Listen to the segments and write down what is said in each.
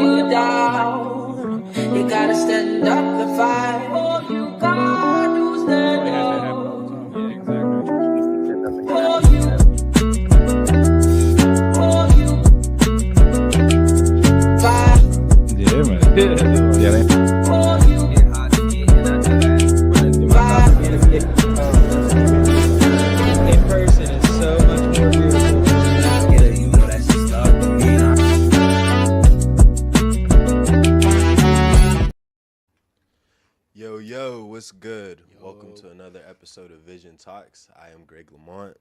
you down, you gotta stand up and fight. Oh, you gotta stand up. Oh, you, fight. Yeah, man. Yeah, Oh, you, fight. In person is so much more beautiful. Yo, what's good? Welcome to another episode of Vision Talks. I am Greg Lamont,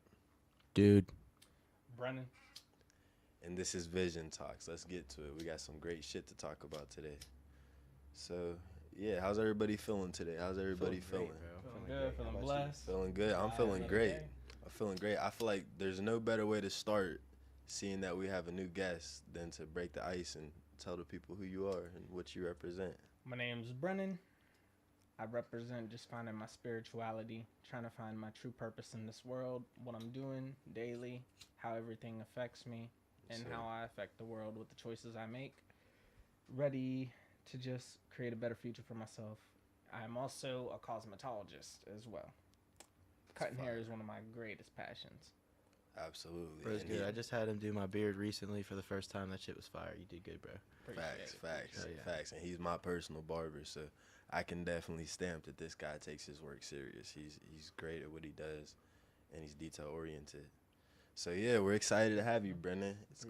Dude. Brennan. and this is Vision Talks. Let's get to it. We got some great shit to talk about today. So, yeah, how's everybody feeling today? How's everybody feeling? Feeling good, feeling blessed. Feeling good? I'm feeling great. I'm feeling great. I feel like there's no better way to start seeing that we have a new guest than to break the ice and tell the people who you are and what you represent. My name's Brennan. I represent just finding my spirituality, trying to find my true purpose in this world, what I'm doing daily, how everything affects me, and how I affect the world with the choices I make. Ready to just create a better future for myself. I'm also a cosmetologist as well. Cutting hair is one of my greatest passions. Absolutely. Bro's And good. he- I just had him do my beard recently for the first time. That shit was fire. You did good, bro. Facts. Hell yeah. Facts. And he's my personal barber, so I can definitely stamp that this guy takes his work serious. He's great at what he does, and he's detail oriented. So yeah, we're excited to have you, Brennan. It's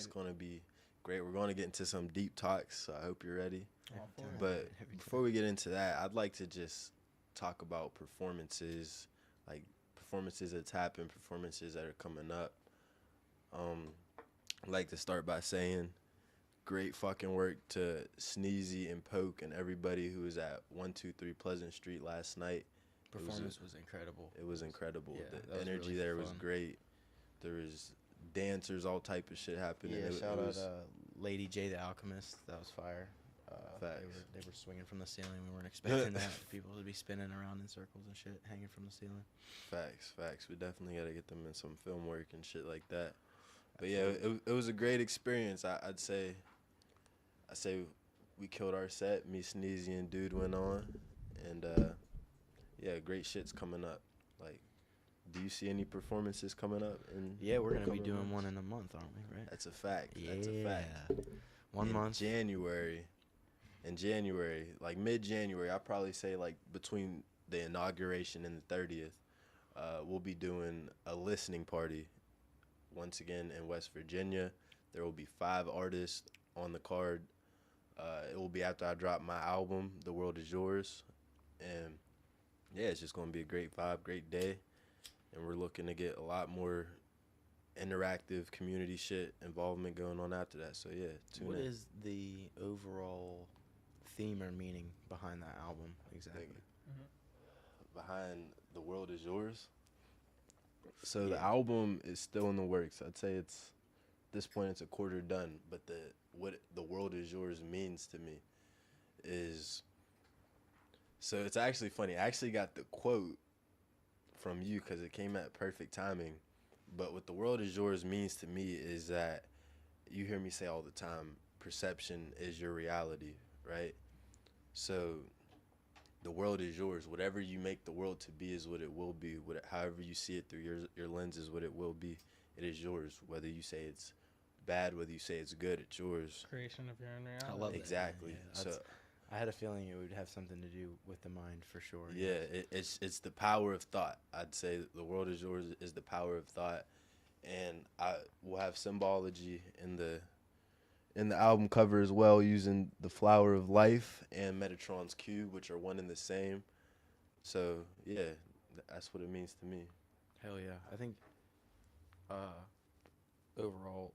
going to be great. We're going to get into some deep talks, so I hope you're ready. All for it. But before we get into that, I'd like to just talk about performances, like performances that's happened, performances that are coming up. I'd like to start by saying great fucking work to Sneezy and Poke and everybody who was at 123 Pleasant Street last night. Performance was incredible. It was incredible. Yeah, that The was energy really there was fun. great. There was dancers, all type of shit happening. Yeah, It shout was, out Lady J the Alchemist. That was fire. Facts. They were swinging from the ceiling. We weren't expecting that. People to be spinning around in circles and shit, hanging from the ceiling. Facts. We definitely got to get them in some film work and shit like that. But yeah, it was a great experience. I'd say we killed our set. Me, Sneezy, and Dude went on, and yeah, great shit's coming up. Like, do you see any performances coming up? Yeah, we're gonna be upcoming doing months? one in a month, aren't we? Right? That's a fact. Yeah. That's a fact. 1 month. In January, like mid-January, I'd probably say like between the inauguration and the 30th, we'll be doing a listening party once again in West Virginia. There will be 5 artists on the card. It will be after I drop my album, The World Is Yours. And yeah, it's just going to be a great vibe, great day. And we're looking to get a lot more interactive community shit involvement going on after that. So yeah, tune What in. is the overall theme or meaning behind that album exactly? Behind The World Is Yours. So the album is still in the works. I'd say at this point it's a quarter done, but what The World Is Yours means to me is, so it's actually funny. I actually got the quote from you because it came at perfect timing. But what The World Is Yours means to me is that you hear me say all the time, perception is your reality, right? So the world is yours. Whatever you make the world to be is what it will be. However you see it through your lens is what it will be. It is yours. Whether you say it's bad, whether you say it's good, it's yours. Creation of your own reality. I love that. Exactly. Yeah, So I had a feeling it would have something to do with the mind for sure. yeah, it's the power of thought. I'd say The World Is Yours is the power of thought, and I will have symbology in the album cover as well, using the flower of life and Metatron's cube, which are one and the same. So yeah, that's what it means to me. Hell yeah. I think overall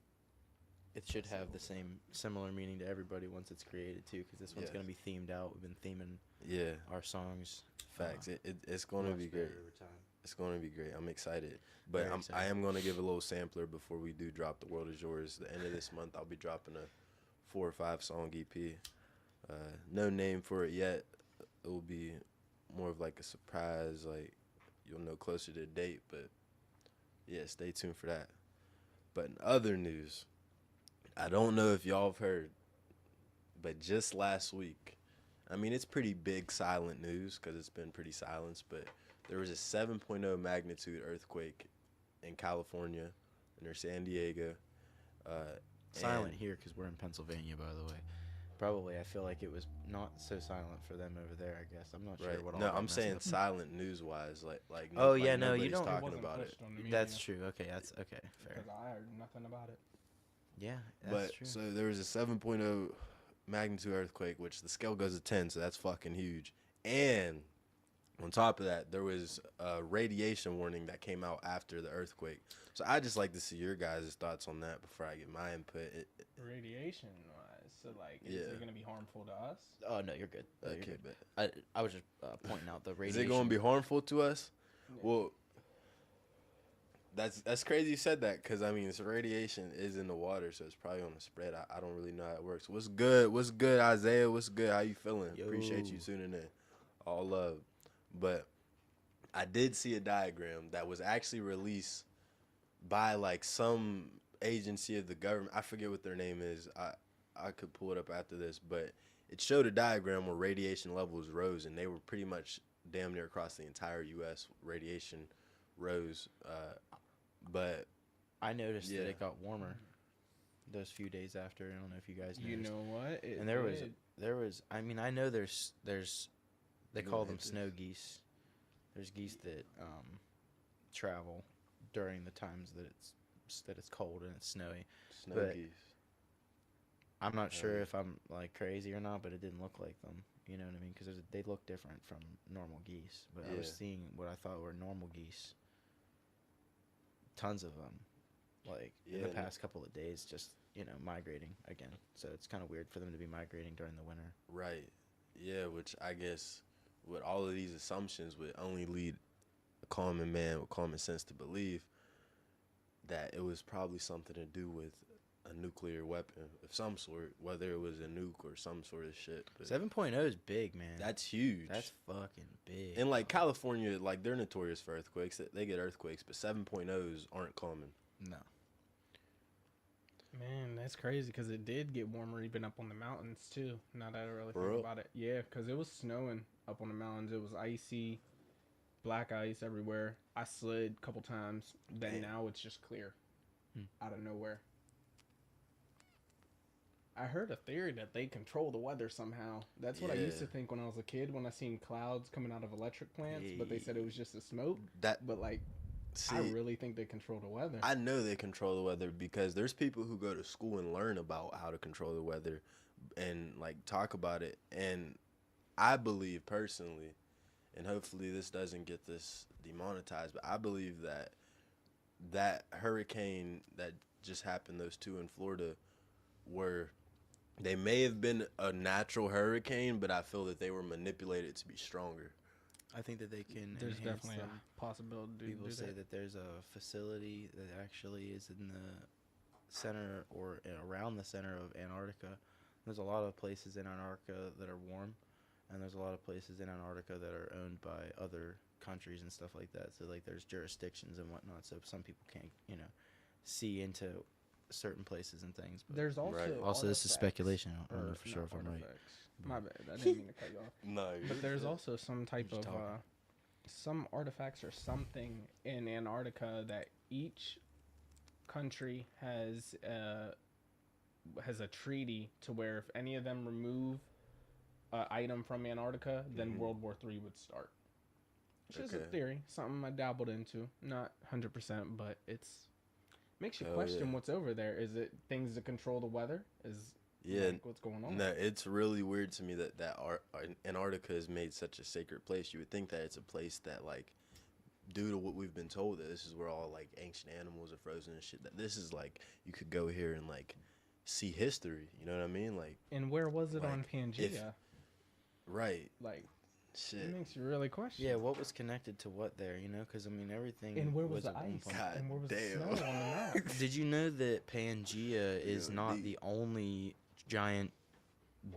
it should have the similar meaning to everybody once it's created too, because this one's Yeah. going to be themed out. We've been theming Yeah, our songs. facts. It's going to be great. Over time. It's going to be great. I'm excited. But Very I excited. am going to give a little sampler before we do drop The World Is Yours. The end of this month, I'll be dropping a 4 or 5 song EP. No name for it yet. It will be more of like a surprise. Like, you'll know closer to the date. But yeah, stay tuned for that. But in other news, I don't know if y'all have heard, but just last week, I mean, it's pretty big silent news because it's been pretty silenced, but there was a 7.0 magnitude earthquake in California, near San Diego. Silent and- here because we're in Pennsylvania, by the way. Probably, I feel like it was not so silent for them over there. I guess I'm not Right. sure what. No, all I'm that saying messed up. silent news-wise, like. Oh, yeah, no, you nobody's don't- It talking wasn't about it. pushed on the media That's true. Okay, that's okay. Fair. because I heard nothing about it. Yeah, that's But true. so there was a 7.0 magnitude earthquake, which the scale goes to 10, so that's fucking huge. And on top of that, there was a radiation warning that came out after the earthquake. So I just like to see your guys' thoughts on that before I get my input. Radiation wise, so like, is Yeah. it gonna be harmful to us? Oh no, you're good. No, you're Okay, good. but I was just pointing out the is radiation. it going to be harmful to us? Yeah. Well, that's crazy you said that because, I mean, it's radiation is in the water, so it's probably on the spread. I don't really know how it works. What's good? What's good, Isaiah? What's good? How you feeling? Appreciate you Yo. tuning in. All love. But I did see a diagram that was actually released by, like, some agency of the government. I forget what their name is. I could pull it up after this, but it showed a diagram where radiation levels rose, and they were pretty much damn near across the entire U.S. Radiation rose. But I noticed Yeah. that it got warmer those few days after. I don't know if you guys noticed. You know what? It and there did. was. I mean, I know there's they You call wanna them hit this? snow geese. There's geese that travel during the times that it's cold and it's snowy. snow But- geese. I'm not sure yeah. if I'm like crazy or not, but it didn't look like them. You know what I mean? Because they look different from normal geese. But I was Yeah. seeing what I thought were normal geese. Tons of them, like in the Yeah. past couple of days, just migrating again. So it's kind of weird for them to be migrating during the winter. Right. Yeah, which I guess with all of these assumptions would only lead a common man with common sense to believe that it was probably something to do with a nuclear weapon of some sort, whether it was a nuke or some sort of shit. But 7.0 is big, man. that's huge. That's fucking big. and like bro. California, like they're notorious for earthquakes. They get earthquakes, but 7.0s aren't common. No. Man, that's crazy because it did get warmer even up on the mountains too. Now that I really For think real? about it, yeah, because it was snowing up on the mountains. It was icy, black ice everywhere. I slid a couple times. Then Damn. now it's just clear, Hmm. out of nowhere. I heard a theory that they control the weather somehow. That's what I used to Yeah. think when I was a kid when I seen clouds coming out of electric plants, but they said it was just the smoke. That But like, see, I really think they control the weather. I know they control the weather because there's people who go to school and learn about how to control the weather and like talk about it. And I believe personally, and hopefully this doesn't get this demonetized, but I believe that that hurricane that just happened, those two in Florida, were they may have been a natural hurricane, but I feel that they were manipulated to be stronger. I think that they can. There's enhance definitely them. a possibility to People do say that. that there's a facility that actually is in the center or around the center of Antarctica. There's a lot of places in Antarctica that are warm, and there's a lot of places in Antarctica that are owned by other countries and stuff like that. So like there's jurisdictions and whatnot. So some people can't see into certain places and things. But There's also Right. also this is artifacts, speculation. I don't know or for sure not if I'm right. artifacts. My bad. I didn't mean to cut you off. No, But there's also some type Just of talking. some artifacts or something in Antarctica that each country has a treaty to where if any of them remove an item from Antarctica, then Mhm. World War III would start. Which is a Okay. theory, something I dabbled into, not 100%, but it's makes you Hell question yeah. what's over there. Is it things to control the weather? Is Yeah, like, what's going on? no, it's really weird to me that Antarctica is made such a sacred place. You would think that it's a place that, like, due to what we've been told, that this is where all, like, ancient animals are frozen and shit, that this is, like, you could go here and, like, see history. You know what I mean? Like, And where was it on Like, Pangea? right. Like, it Shit. makes you really question. Yeah, what was connected to what there? Because I mean everything. And where was the at one ice? point- God And where was the damn. snow on the map? Did you know that Pangea is Yeah, not deep. the only giant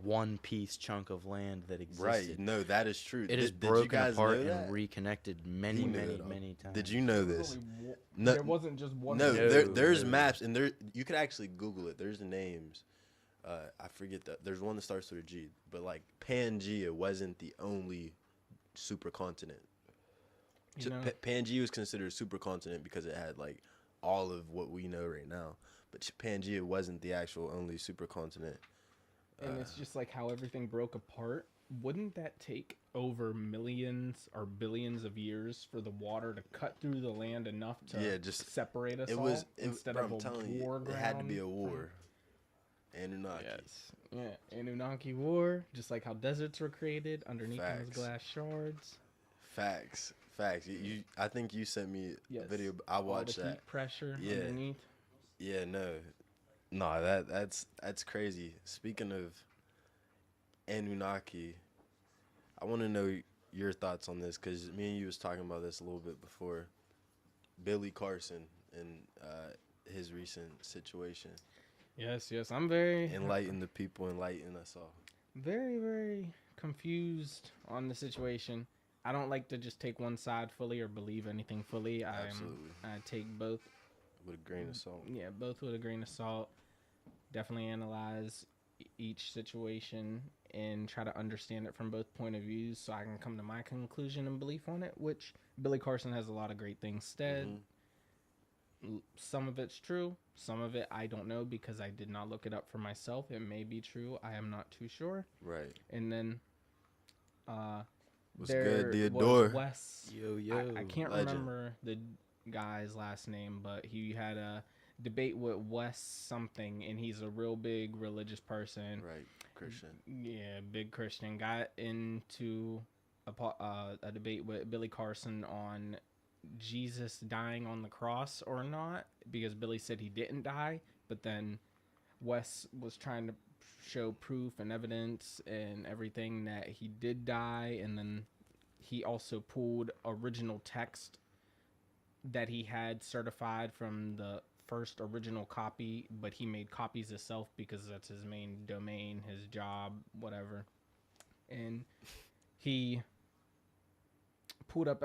one-piece chunk of land that existed? Right. No, that is true. It is Did you broken guys apart know and that? reconnected many, You knew many, it all. many times. Did you know There was this? only one- No, there wasn't just one. No, No, there's no. maps, and there you could actually Google it. There's the names I forget that. There's one that starts with a G, but like Pangea wasn't the only supercontinent. You know, Pangea was considered a supercontinent because it had like all of what we know right now. But Pangea wasn't the actual only supercontinent. and it's just like how everything broke apart. Wouldn't that take over millions or billions of years for the water to cut through the land enough to just separate us it all was instead bro, of I'm a telling war you, ground? it had to be a war. Anunnaki. Yes. Yeah, Anunnaki war, just like how deserts were created underneath those Facts. glass shards. Facts. I think you sent me Yes. a video. I watched All the that. heat pressure Yeah. underneath. Yeah, no, that's crazy. Speaking of Anunnaki, I want to know your thoughts on this because me and you was talking about this a little bit before. Billy Carson and his recent situation. Yes, I'm very Enlighten the people, enlighten us all. very, very confused on the situation. I don't like to just take one side fully or believe anything fully. Absolutely. I take both, With a grain of salt. yeah, both with a grain of salt. Definitely analyze each situation and try to understand it from both point of views so I can come to my conclusion and belief on it, which Billy Carson has a lot of great things said. Some of it's true. Some of it I don't know because I did not look it up for myself. It may be true. I am not too sure. Right. And then What's there good, Theodore? was Wes. Yo, I can't legend. remember the guy's last name, but he had a debate with Wes something, and he's a real big religious person. Right. Christian. Yeah, big Christian. Got into a debate with Billy Carson on Jesus dying on the cross or not, because Billy said he didn't die, but then Wes was trying to show proof and evidence and everything that he did die, and then he also pulled original text that he had certified from the first original copy, but he made copies himself because that's his main domain, his job, whatever. And he pulled up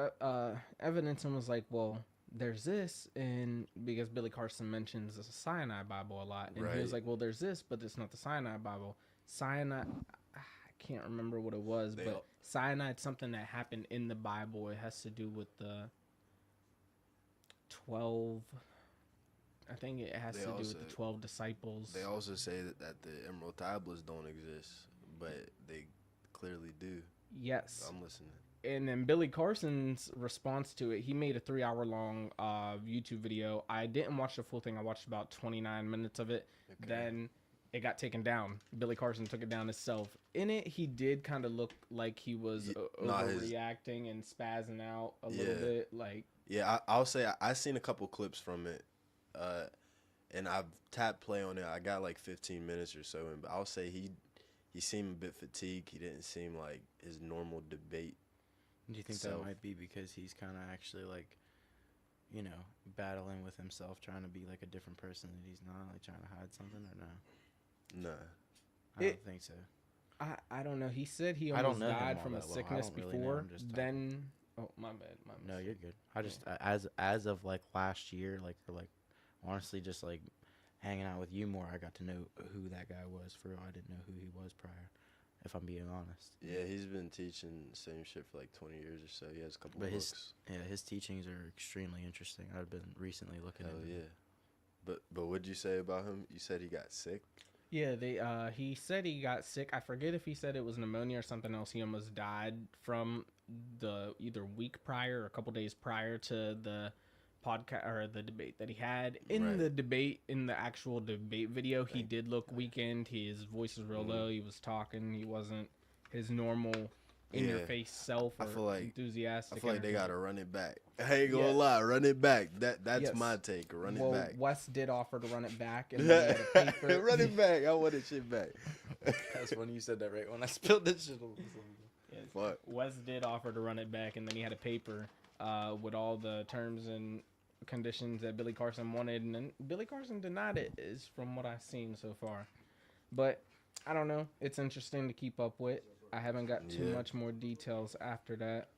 evidence and was like, well, there's this, and because Billy Carson mentions the Sinai Bible a lot, and he was Right. like, well, there's this, but it's not the Sinai Bible. Sinai, I can't remember what it was, They but all- cyanide, something that happened in the Bible. It has to do with the 12. I think it has They to do also- with the 12 disciples. They also say that the Emerald Tablets don't exist, but they clearly do. Yes. I'm listening. And then Billy Carson's response to it, he made a 3-hour long YouTube video. I didn't watch the full thing. I watched about 29 minutes of it. Okay. Then it got taken down. Billy Carson took it down himself. In it, he did kind of look like he was overreacting and spazzing out a little Yeah. bit. Like, Yeah, I'll say I seen a couple clips from it, and I've tapped play on it. I got like 15 minutes or so, and I'll say he seemed a bit fatigued. He didn't seem like his normal debate. Do you think So- that might be because he's kind of actually like, you know, battling with himself, trying to be like a different person that he's not, like trying to hide something, or no? Nah. I don't think so. I don't know. He said he I don't almost know him died all from a that well. I sickness don't really know. before. I'm just talking. Then, oh, my bad. No, you're good. I just as of like last year, like or like honestly, just like hanging out with you more, I got to know who that guy was. For real, I didn't know who he was prior, if I'm being honest. Yeah, he's been teaching the same shit for like 20 years or so. He has a couple But books. his teachings are extremely interesting. I've been recently looking Hell into yeah. them. But what'd you say about him? You said he got sick? Yeah, he said he got sick. I forget if he said it was pneumonia or something else. He almost died from the either week prior or a couple days prior to the podcast or the debate that he had. In Right. the debate, in the actual debate video, he did look weakened. His voice was real low. He was talking. He wasn't his normal in your Yeah. face self I or feel like- enthusiastic. I feel like they energy. gotta run it back. I ain't gonna Yeah. lie, run it back. That's Yes. my take. Run Well, it back. Wes did offer to run it back, and then he had a paper. Run it back. I want it shit back. That's funny you said that right when I spilled this shit over. Yeah, Fuck. Wes did offer to run it back, and then he had a paper with all the terms and conditions that Billy Carson wanted, and then Billy Carson denied it, is from what I've seen so far. But I don't know. It's interesting to keep up with. I haven't got too Yeah. much more details after that.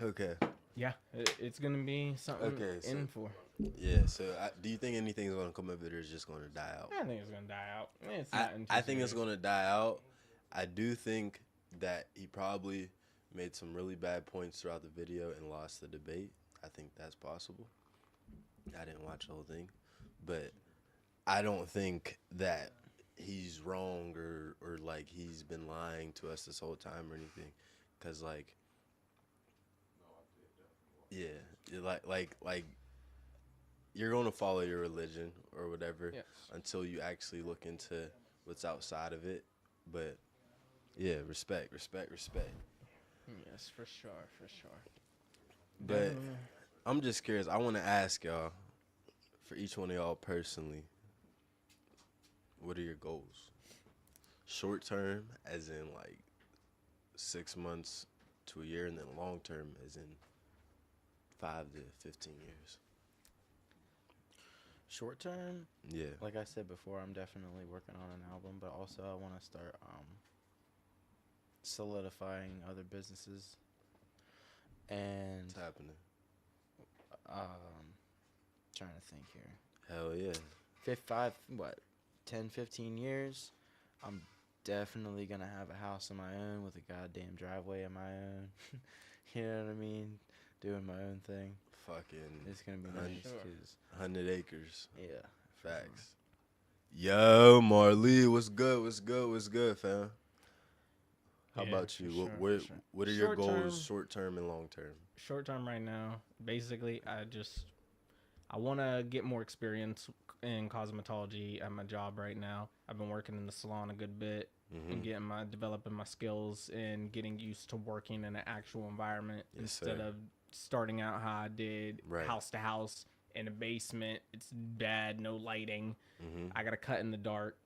Okay. Yeah, it's gonna be something Okay, so- in for. Yeah. So, do you think anything's gonna come of it, or is just gonna die out? I think it's gonna die out. It's I nothing too I think it's serious. gonna die out. I do think that he probably made some really bad points throughout the video and lost the debate. I think that's possible. I didn't watch the whole thing, but I don't think that he's wrong or like he's been lying to us this whole time or anything, cause like yeah, like you're gonna follow your religion or whatever Yes. until you actually look into what's outside of it. But yeah, respect. Yes, for sure, for sure. But I'm just curious. I want to ask y'all, for each one of y'all personally, what are your goals? Short term, as in like 6 months to a year, and then long term, as in 5 to 15 years. Short term, Yeah. like I said before, I'm definitely working on an album, but also I want to start solidifying other businesses and What's happening? trying to think here. Hell yeah. 10, 15 years, I'm definitely going to have a house of my own with a goddamn driveway of my own. You know what I mean? Doing my own thing. Fucking It's going to be Hun- nice, Sure. 'cause, 100 acres. yeah. Facts. Yo, Marley, what's good, fam? How Yeah, about for you? sure, What for sure. what are your Short goals, term- short term and long term? Short term right now, basically, I want to get more experience in cosmetology at my job right now. I've been working in the salon a good bit and developing my skills and getting used to working in an actual environment Yes, instead sir. of starting out how I did, Right. house to house in a basement. It's bad, no lighting. Mm-hmm. I got to cut in the dark.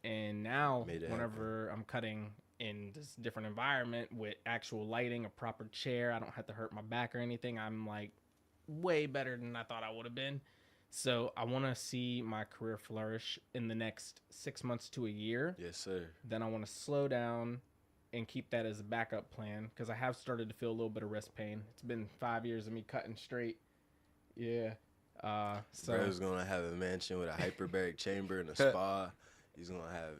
And now, Made it whenever I'm cutting in this different environment with actual lighting, a proper chair, I don't have to hurt my back or anything. I'm like way better than I thought I would have been. So I want to see my career flourish in the next 6 months to a year. Yes, sir. Then I want to slow down and keep that as a backup plan because I have started to feel a little bit of wrist pain. It's been 5 years of me cutting straight. Yeah. So Bro's gonna have a mansion with a hyperbaric chamber and a spa. He's gonna have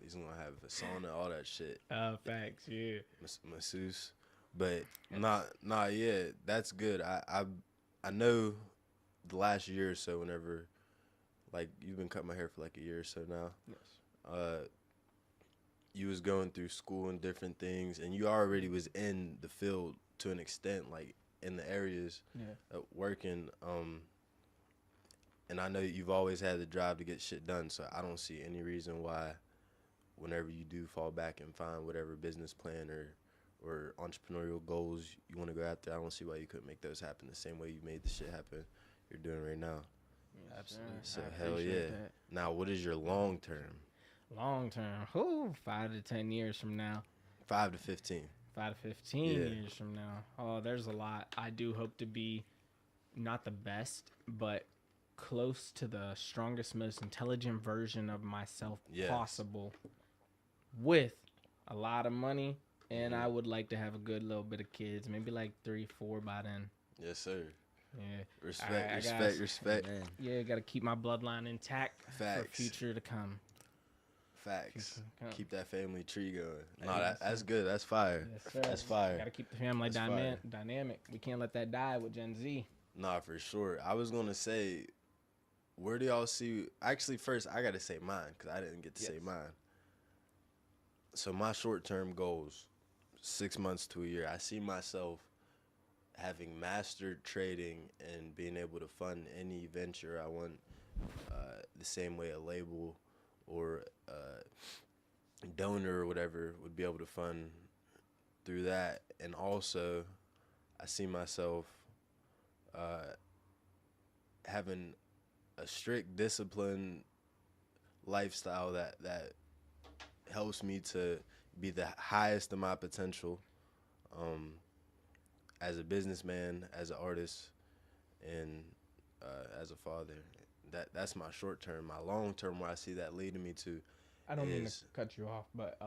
a sauna, all that shit. facts, yeah. Masseuse. But yeah, that's good. I know the last year or so, whenever like you've been cutting my hair for like a year or so now. Yes. You was going through school and different things, and you already was in the field to an extent, like in the areas Yeah. working. And I know you've always had the drive to get shit done, so I don't see any reason why, whenever you do fall back and find whatever business plan or entrepreneurial goals you want to go after, I don't see why you couldn't make those happen the same way you made the shit happen you're doing right now. Absolutely. So I hell appreciate yeah. that. Now, what is your long term? Long term, 5 to 10 years from now, 5 to 15. 5 to 15 Yeah. years from now. Oh, there's a lot. I do hope to be not the best, but close to the strongest, most intelligent version of myself Yes. possible with a lot of money. And Mhm. I would like to have a good little bit of kids, maybe like 3, 4 by then. Yes, sir. Yeah. Respect. Amen. Yeah, got to keep my bloodline intact for Facts. future to come. Facts. Future to come. Keep that family tree going. No, Yes, that's good. That's fire. Yes, sir. That's fire. Got to keep the family That's fire. dynamic. We can't let that die with Gen Z. Nah, for sure. I was gonna say, where do y'all see? Actually, first I gotta say mine because I didn't get to say Yes. mine. So my short-term goals, 6 months to a year. I see myself having mastered trading and being able to fund any venture I want, the same way a label or a donor or whatever would be able to fund through that. And also, I see myself having a strict discipline lifestyle that helps me to be the highest of my potential, as a businessman, as an artist, and as a father. That's my short term. My long term, where I see that leading me to, I don't mean to is- cut you off, but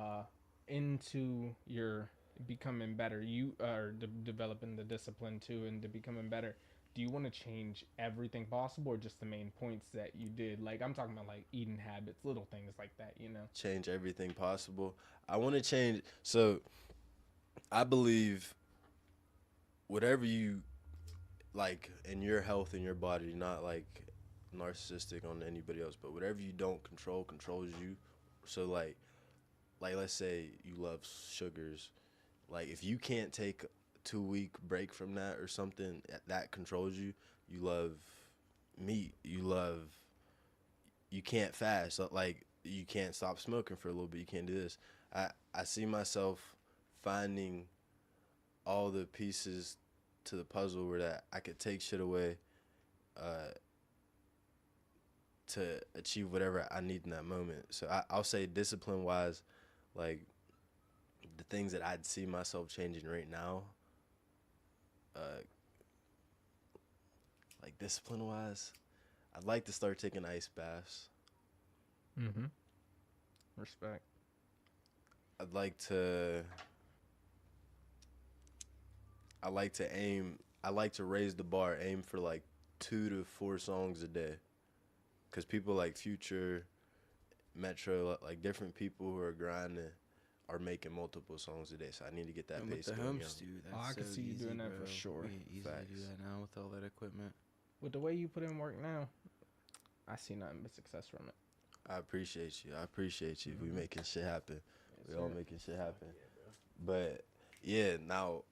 into your becoming better, you are developing the discipline too, and to becoming better. do you want to change everything possible or just the main points that you did? Like, I'm talking about like eating habits, little things like that, you know? Change everything possible. I want to change. So I believe whatever you like in your health in your body, not like narcissistic on anybody else, but whatever you don't control controls you. So like let's say you love sugars. Like if you can't take a 2-week break from that or something that controls you. You love meat. You can't fast. Like you can't stop smoking for a little bit. You can't do this. I see myself finding all the pieces to the puzzle where that I could take shit away to achieve whatever I need in that moment. So I'll say discipline wise, like the things that I'd see myself changing right now, like discipline wise, I'd like to start taking ice baths. Mm-hmm. Respect. I'd like to raise the bar, aim for like 2 to 4 songs a day. Cause people like Future, Metro, like different people who are grinding are making multiple songs a day. So I need to get that And with pace the going. home stew, that's I so can see you easy, doing that bro. for sure. We easy to do Facts. that now with all that equipment. With the way you put in work now, I see nothing but success from it. I appreciate you. We making shit happen. Yes, We all sir. making shit happen. But yeah, now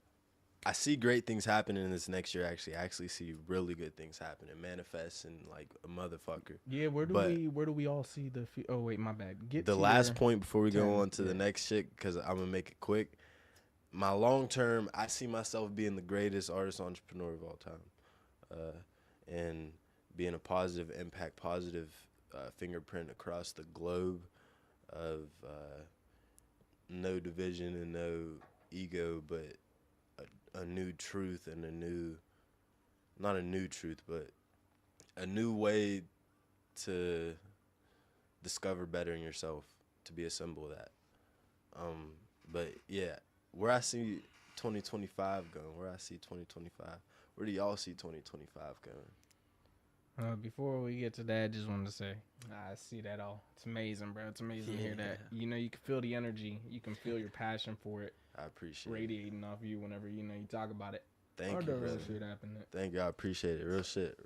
I see great things happening in this next year. I actually see really good things happening, manifesting like a motherfucker. Yeah, where do we all see the? Oh wait, my bad. Get The to last your point before we go turn, on to the yeah. next shit, because I'm gonna make it quick. My long term, I see myself being the greatest artist entrepreneur of all time, and being a positive impact, positive fingerprint across the globe of no division and no ego, but a new truth and not a new truth, but a new way to discover better in yourself, to be a symbol of that. But yeah, where I see 2025 going, where do y'all see 2025 going? Before we get to that, I just wanted to say I see that all. It's amazing, bro. It's amazing to hear that. You know, you can feel the energy. You can feel your passion for it I appreciate it. radiating off you whenever you talk about it. Thank Or you, the brother. real shit happening. Thank you. I appreciate it. Real shit.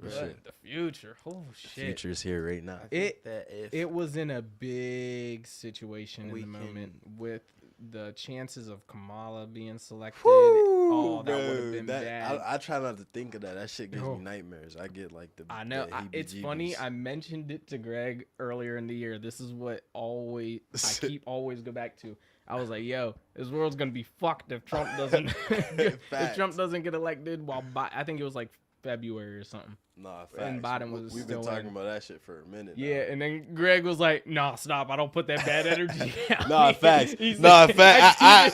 But shit. the future, oh shit! Future is here right now. I think that if It was in a big situation We in the moment can- with the chances of Kamala being selected. Woo, Oh, that would have bro, been that- bad. I try not to think of that. That shit gives Yo. me nightmares. I get like the. I know. the It's funny. heebie-jeebies. I mentioned it to Greg earlier in the year. This is what always I keep always go back to. I was like, "Yo, this world's gonna be fucked if Trump doesn't if Facts. Trump doesn't get elected." While I think it was like February or something. Nah, and facts. Biden was We've been still talking in. about that shit for a minute. Yeah, and then Greg was like, "Nah, stop! I don't put that bad energy." out." Nah, facts. He said- Nah, facts. I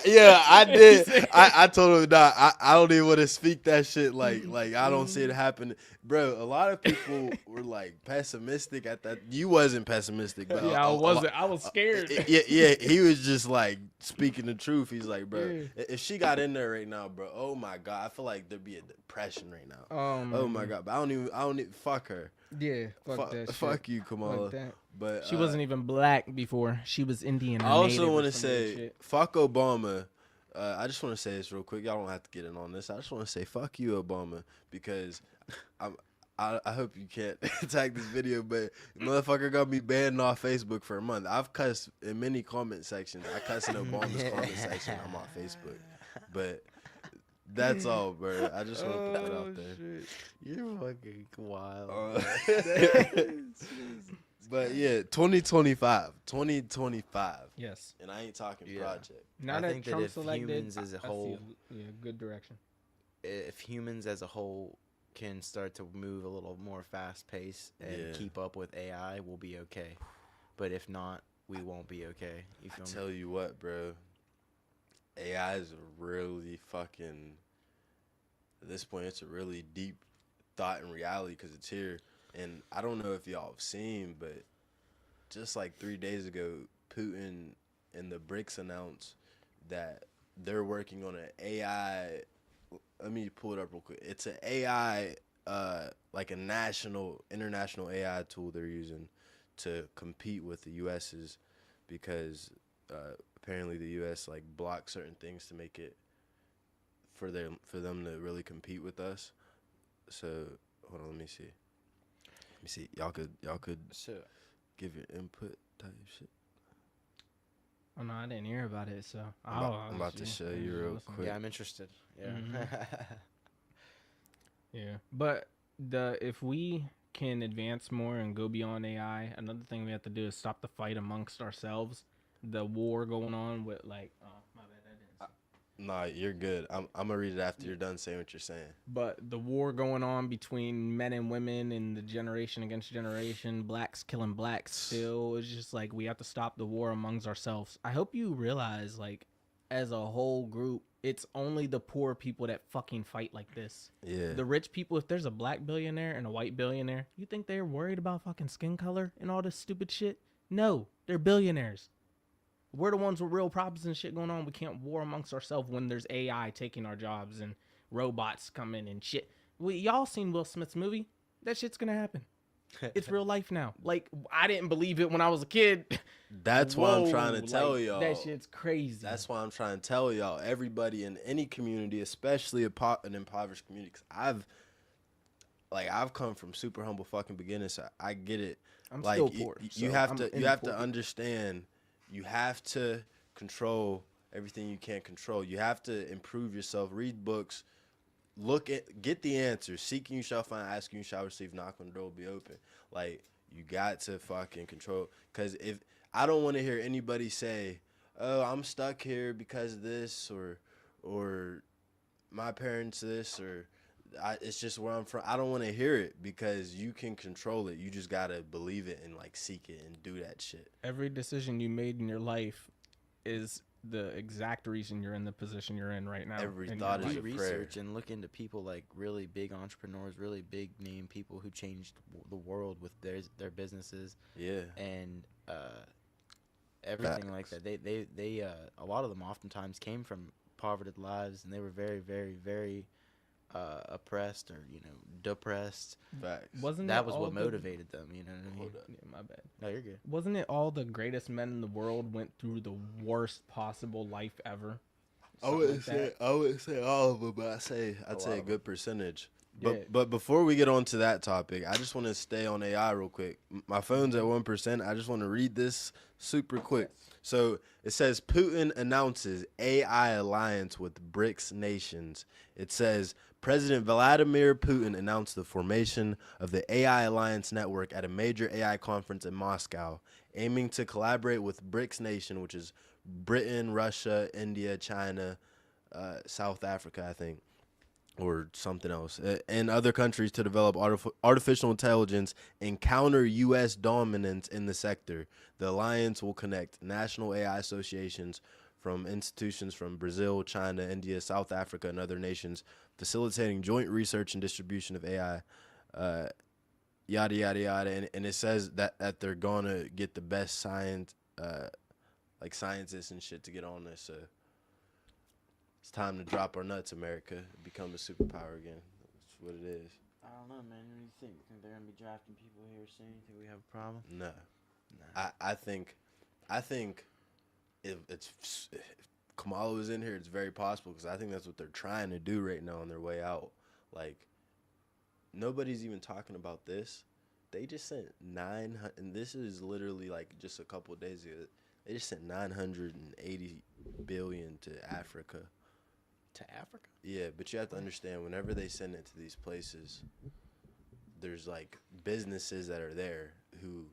He did. said- I told him, nah, I don't even want to speak that shit. Like I don't see it happen, bro. A lot of people were like pessimistic at that. You wasn't pessimistic, but Yeah, I wasn't. I was scared. Yeah, he was just like speaking the truth. He's like, bro, Yeah. if she got in there right now, bro, oh my god, I feel like there'd be a depression right now. Oh my god, but I don't even. Fuck her. Yeah, fuck that shit. Fuck you, Kamala. Fuck that. But She wasn't even black before. She was Indian. Or I also Native or want to some weird say, shit. fuck Obama. I just want to say this real quick. Y'all don't have to get in on this. I just want to say, fuck you, Obama, because I hope you can't attack this video, but motherfucker got me banned off Facebook for a month. I've cussed in many comment sections. I cuss in Obama's comment section. I'm on Facebook, but that's all, bro. I just want to put that out there. Shit. You're fucking wild. But yeah, 2025, Yes. and I ain't talking Yeah. project. Now I that think that Trump's if elected, humans as a I see whole- good direction. If humans as a whole can start to move a little more fast pace and Yeah. keep up with AI, we'll be okay. But if not, we won't be okay. You I feel me? tell you what, bro. AI is a really fucking. At this point, it's a really deep thought and reality because it's here. And I don't know if y'all have seen, but just like 3 days ago, Putin and the BRICS announced that they're working on an AI let me pull it up real quick. It's an AI, like a international AI tool they're using to compete with the US's, because apparently the US like blocks certain things to make it for them to really compete with us. So hold on, let me see. Y'all could So give your input type shit. Oh no, I didn't hear about it, so I'm about to show you real quick. yeah, I'm interested. Yeah. Yeah, but if we can advance more and go beyond AI, another thing we have to do is stop the fight amongst ourselves. The war going on with like, oh my bad, I didn't. Nah, you're good. I'm gonna read it after you're done saying what you're saying. But the war going on between men and women and the generation against generation, blacks killing blacks still, it's just like we have to stop the war amongst ourselves. I hope you realize, like, as a whole group, it's only the poor people that fucking fight like this. Yeah. The rich people, if there's a black billionaire and a white billionaire, you think they're worried about fucking skin color and all this stupid shit? No, they're billionaires. We're the ones with real problems and shit going on. We can't war amongst ourselves when there's AI taking our jobs and robots coming and shit. Y'all seen Will Smith's movie? That shit's gonna happen. It's real life now. Like, I didn't believe it when I was a kid. That's why I'm Whoa, trying to tell like, y'all. That shit's crazy. That's why I'm trying to tell y'all. Everybody in any community, especially an impoverished community, 'cause I've come from super humble fucking beginnings. So I get it. I'm like, still poor. You so have I'm to in you have poor to people. understand. You have to control everything you can't control. You have to improve yourself. Read books. Get the answers. Seeking you shall find. Asking you shall receive. Knock on the door will be open. Like, you got to fucking control. Because if I don't want to hear anybody say, "Oh, I'm stuck here because of this," or my parents this, or it's just where I'm from. I don't want to hear it, because you can control it. You just gotta believe it and like seek it and do that shit. Every decision you made in your life is the exact reason you're in the position you're in right now. Every in thought your is life. a Research and look into people like really big entrepreneurs, really big name people who changed the world with their businesses Yeah. and everything like that. They a lot of them oftentimes came from poverty lives, and they were very, very, very oppressed or depressed. Facts. Wasn't That it was all what the- motivated them. You know what I mean? Hold up. Yeah, my bad. No, you're good. Wasn't it all the greatest men in the world went through the worst possible life ever? I Something wouldn't like that. say all of them, but I'd say a good percentage. Yeah. But before we get on to that topic, I just want to stay on AI real quick. My phone's at 1%. I just want to read this super quick. So it says Putin announces AI alliance with BRICS nations. It says President Vladimir Putin announced the formation of the AI Alliance Network at a major AI conference in Moscow, aiming to collaborate with BRICS nation, which is Britain, Russia, India, China, South Africa, I think, or something else, and other countries to develop artificial intelligence and counter U.S. dominance in the sector. The alliance will connect national AI associations from institutions from Brazil, China, India, South Africa, and other nations, facilitating joint research and distribution of AI, yada, yada, yada. And it says that they're going to get the best scientists and shit to get on this. So it's time to drop our nuts, America. Become a superpower again. That's what it is. I don't know, man. What do you think? Think they're gonna be drafting people here soon? Think we have a problem? No. Nah. I think if Kamala was in here, it's very possible, because I think that's what they're trying to do right now on their way out. Like, nobody's even talking about this. They just sent 900, and this is literally like just a couple of days ago. They just sent 980 billion to Africa. To Africa? Yeah, but you have to understand, whenever they send it to these places, there's like businesses that are there who,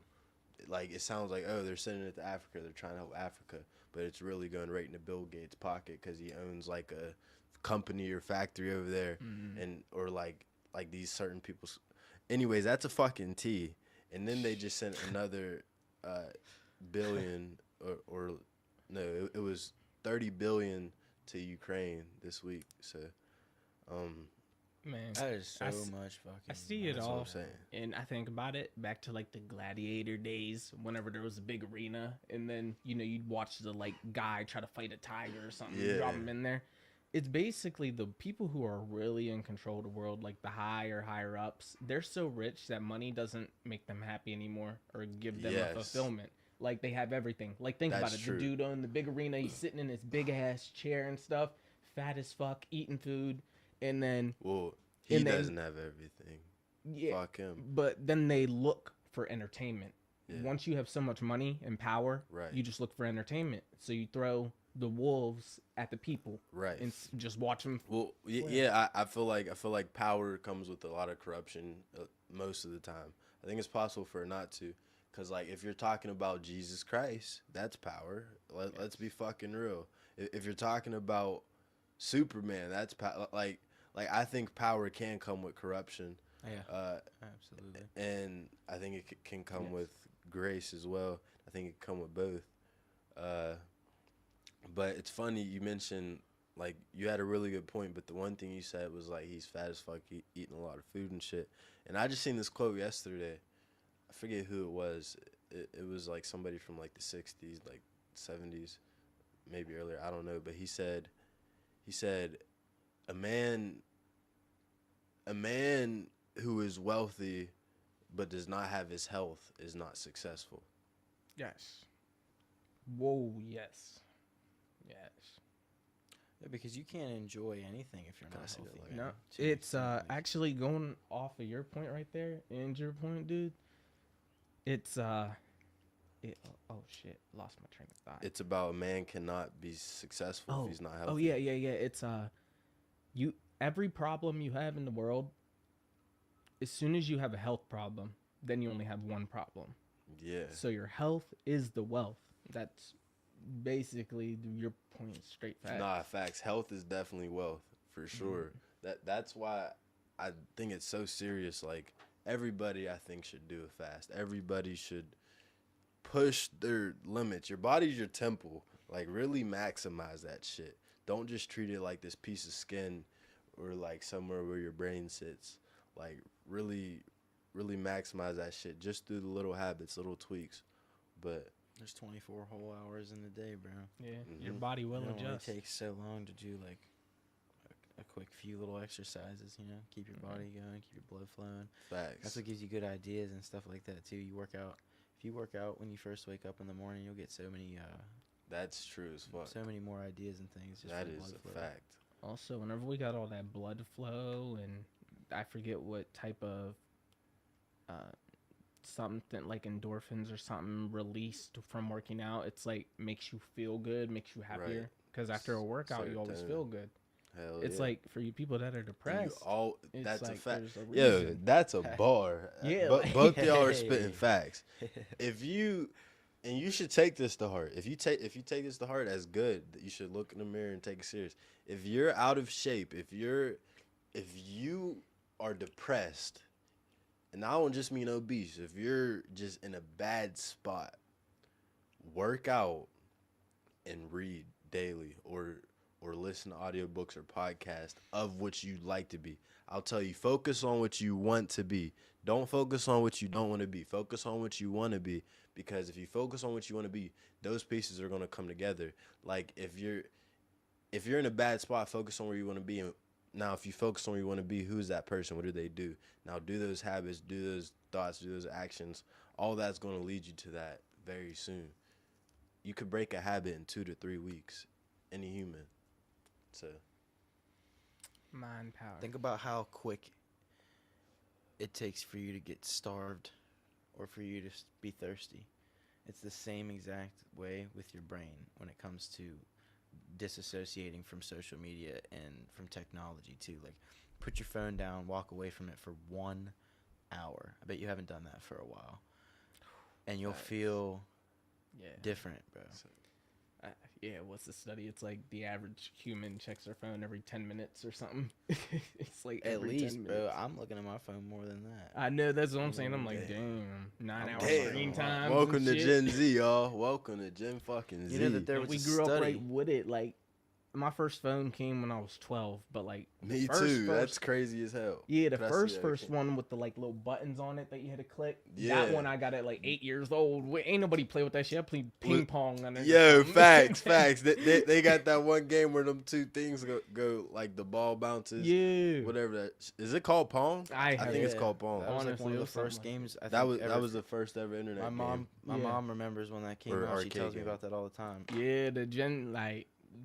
like, it sounds like, oh, they're sending it to Africa, they're trying to help Africa, but it's really going right into Bill Gates' pocket, because he owns like a company or factory over there, and or like these certain people's. Anyways, that's a fucking T. And then they just sent another billion, or no, it was 30 billion to Ukraine this week. So, Man, That is so I much fucking. I see it that's what all, I'm saying. and I think about it back to like the gladiator days, whenever there was a big arena, and then you'd watch the like guy try to fight a tiger or something, Yeah. drop him in there. it's basically the people who are really in control of the world, like the higher ups. They're so rich that money doesn't make them happy anymore or give them a fulfillment. Like they have everything. Like think about it. True. The dude on the big arena, he's sitting in his big ass chair and stuff, fat as fuck, eating food, and then he doesn't have everything. Yeah, fuck him. But then they look for entertainment. Yeah. Once you have so much money and power, Right. you just look for entertainment. So you throw the wolves at the people, Right, and just watch them. Well, yeah, I feel like power comes with a lot of corruption most of the time. I think it's possible for it not to, because like if you're talking about Jesus Christ, that's power. Let's be fucking real. If you're talking about Superman, that's like I think power can come with corruption. Yeah, absolutely. And I think it can come with grace as well. I think it can come with both. But it's funny you mentioned, like, you had a really good point, but the one thing you said was like he's fat as fuck, eating a lot of food and shit. And I just seen this quote yesterday. I forget who it was. It was like somebody from like the 60s, like 70s, maybe earlier. I don't know. But he said, a man who is wealthy but does not have his health is not successful. Yes. Whoa, yes. Yes. Yeah, because you can't enjoy anything if you're not see that healthy. like No, man. it's actually going off of your point right there, and your point, dude. It's oh shit, lost my train of thought. It's about a man cannot be successful if he's not healthy. Oh yeah. It's every problem you have in the world, as soon as you have a health problem, then you only have one problem. Yeah. So your health is the wealth. That's basically your point. Straight facts. Nah, facts. Health is definitely wealth for sure. That's why I think it's so serious. Like everybody, I think should do a fast. Everybody should push their limits. Your body's your temple. Like really maximize that shit. Don't just treat it like this piece of skin or like somewhere where your brain sits. Like really maximize that shit just through the little habits, little tweaks. But There's 24 whole hours in the day, bro. Yeah, your body will It only adjust. takes so long to do like a quick few little exercises, you know, keep your body going, keep your blood flowing. facts. That's what gives you good ideas and stuff like that too. You work out. If you work out when you first wake up in the morning, you'll get so many That's true as fuck. so many more ideas and things. Just That from is blood a flow. fact. Also, whenever we got all that blood flow, and I forget what type of something like endorphins or something released from working out, it's like makes you feel good, makes you happier. Right. Because after a workout, you always Serotonin. feel good. Hell It's yeah. like for you people that are And depressed. it's that's a like fact. there's a Yo, reason. that's a bar. Yeah, But both of y'all are Hey. spitting facts. If you and you should take this to heart. If you take this to heart, that's good. You should look in the mirror and take it serious. If you're out of shape, if you are depressed, and I don't just mean obese, if you're just in a bad spot, work out and read daily or listen to audiobooks or podcasts of what you'd like to be. I'll tell you, focus on what you want to be. Don't focus on what you don't want to be. Focus on what you want to be, because if you focus on what you want to be, those pieces are going to come together. Like if you're in a bad spot, focus on where you want to be. And now if you focus on where you want to be, who's that person? What do they do? Now do those habits, do those thoughts, do those actions. All that's going to lead you to that very soon. You could break a habit in 2 to 3 weeks. Any human. So Mind power. Think about how quick it takes for you to get starved or for you to be thirsty. It's the same exact way with your brain when it comes to disassociating from social media and from technology too. Like, put your phone down, walk away from it for 1 hour. I bet you haven't done that for a while. And you'll Facts. feel Yeah. different, bro. Yeah, what's the study? It's like the average human checks their phone every 10 minutes or something. It's like At every least, 10 bro, minutes. I'm looking at my phone more than that. I know, that's what I'm saying. I'm like, damn, 9 hours damn. screen time. Welcome to Gen Z, y'all. Welcome to Gen fucking Z. You know that there And was we a grew up study. right with it. Like, my first phone came when I was 12, but like Me first- too. first- That's crazy as hell. yeah, the But I see first that, okay. one with the like little buttons on it that you had to click. Yeah. That one I got at like 8 years old. Ain't nobody play with that shit. I played ping pong on it. Yo, facts. They got that one game where them two things go like the ball bounces. Yeah. Whatever that is. It called Pong? I think it's Yeah, called Pong. That was like Honestly, one it of the was something first like games. I That think was ever. the first ever internet My game. my Yeah. mom remembers when that came Or out. She arcade tells me game. about that all the time. Yeah, the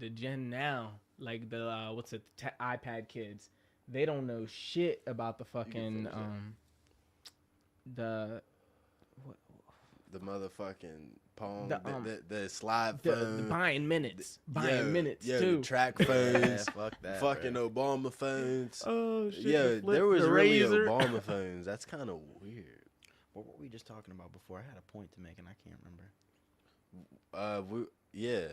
gen now, like the what's it, iPad kids, they don't know shit about the fucking finish the The motherfucking Pong, The, the slide the phone, buying minutes, buying minutes yeah, too. the track Yeah, phones, fuck that. fucking bro. Obama phones. Oh shit! Yeah, the flip, there was the really razor. Obama phones. That's kind of weird. What were we just talking about before? I had a point to make and I can't remember. Yeah,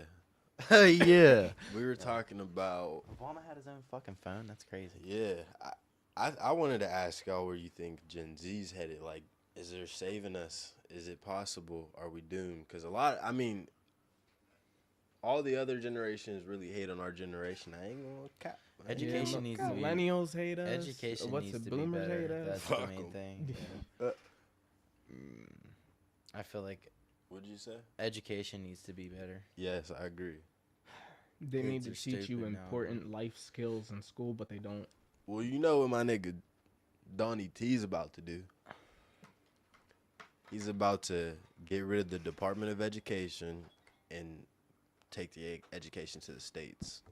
Yeah. we were talking about. Obama had his own fucking phone. That's crazy. Yeah, I wanted to ask y'all where you think Gen Z's headed. Like, is there saving us? Is it possible? Are we doomed? Because all the other generations really hate on our generation. I ain't gonna cap. Education needs to be- Millennials hate us. Education What's needs the to be boomers hate better. us? That's Fuck the main 'em. thing. Uh, I feel like What'd you say? education needs to be better. Yes, I agree. They need to Kids are teach you stupid now, important life skills in school, but they don't. Well, you know what my nigga Donnie T's about to do. He's about to get rid of the Department of Education and take the education to the states.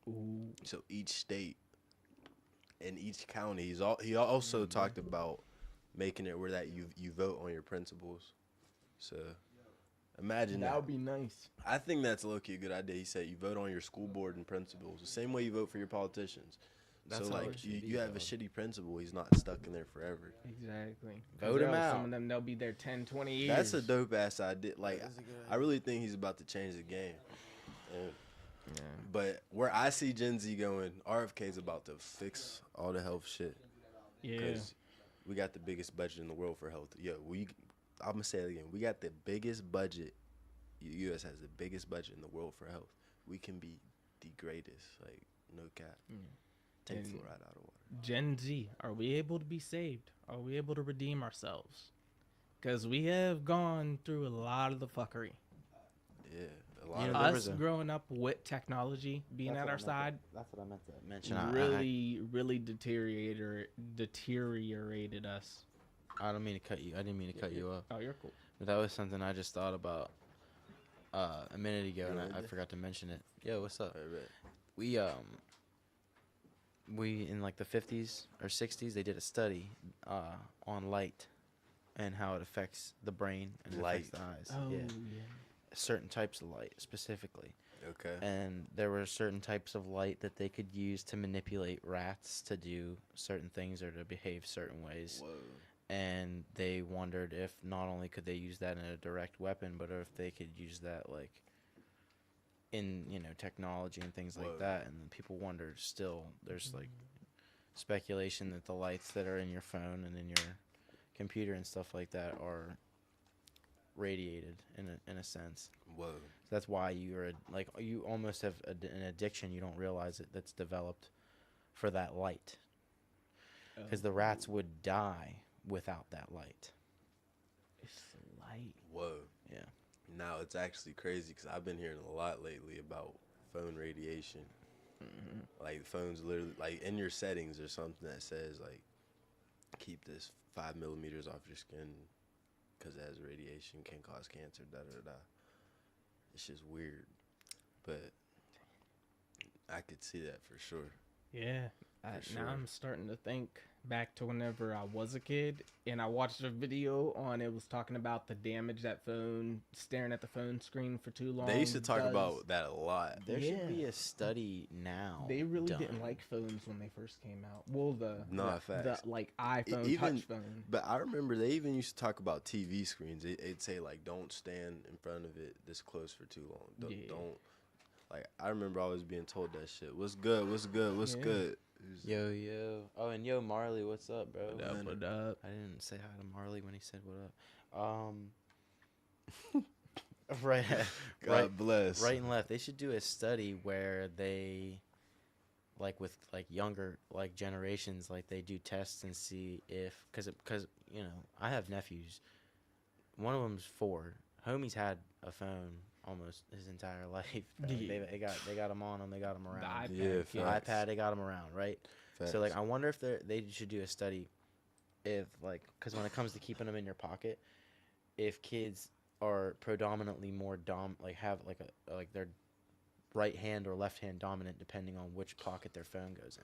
Ooh. So each state and each county, he also talked about making it where that you vote on your principals. So imagine That that. would be nice. I think that's low-key a good idea. He said you vote on your school board and principals, the same way you vote for your politicians. That's so how like it should you, be, you have a though. shitty principal, he's not stuck in there forever. Exactly. Vote him out. Some of them, they'll be there 10, 20 years. That's a dope ass idea. Like That is a good I really think he's about to change the game. And, but where I see Gen Z going, RFK's about to fix all the health shit. Yeah. Because we got the biggest budget in the world for health. Yo, I'm gonna say it again. We got the biggest budget. U.S. has the biggest budget in the world for health. We can be the greatest. Like no cap. Take And- fluoride out of water. Gen Z, are we able to be saved? Are we able to redeem ourselves? Because we have gone through a lot of the fuckery. Yeah, a lot You of know, there Us was a- growing up with technology being That's at what our I meant to- side That's what I meant to mention. really deteriorated us. I don't mean to cut you. I didn't mean to cut you off. Oh, you're cool. But that was something I just thought about a minute ago, and I Really? forgot to mention it. Yo, what's up? I bet. We in like the 50s or 60s, they did a study on light and how it affects the brain and it affects the eyes. Oh, Yeah, yeah. certain types of light specifically. Okay. And there were certain types of light that they could use to manipulate rats to do certain things or to behave certain ways. Whoa. And they wondered if not only could they use that in a direct weapon, but if they could use that like in technology and things Whoa. like that. And then people wondered still. There's like speculation that the lights that are in your phone and in your computer and stuff like that are radiated in a sense. Whoa. That's why you almost have an addiction. You don't realize it that's developed for that light. Because the rats would die without that light. It's light. Whoa. Yeah. Now it's actually crazy because I've been hearing a lot lately about phone radiation. Like phones literally, like in your settings or something that says like, keep this 5 millimeters off your skin because it has radiation, can cause cancer, da da da. It's just weird, but I could see that for sure. Yeah. For Now sure. I'm starting to think back to whenever I was a kid and I watched a video on it was talking about the damage that phone staring at the phone screen for too long. They used to talk does. about that a lot. There should be Yeah. a study now. They really done. didn't like phones when they first came out. Well, the facts. like iPhone Even- touch phone. But I remember they even used to talk about TV screens. They'd say like, don't stand in front of it this close for too long. Yeah. Don't. Like I remember always being told that shit. What's good? What's good? What's Yeah. good? Yo. Oh, and yo, Marley, what's up, bro? What up, what up? I didn't say hi to Marley when he said what up. Right. God right. bless. Right and left. They should do a study where they, like with like younger like generations, like they do tests and see if, because you know, I have nephews. One of them's 4. Homie's had a phone almost his entire life. Yeah. They got him on them. They got him around. iPad, Yeah, yeah. facts. iPad. They got him around. Right. Facts. So like, I wonder if they should do a study, if like, because when it comes to keeping them in your pocket, if kids are predominantly more have like their right hand or left hand dominant depending on which pocket their phone goes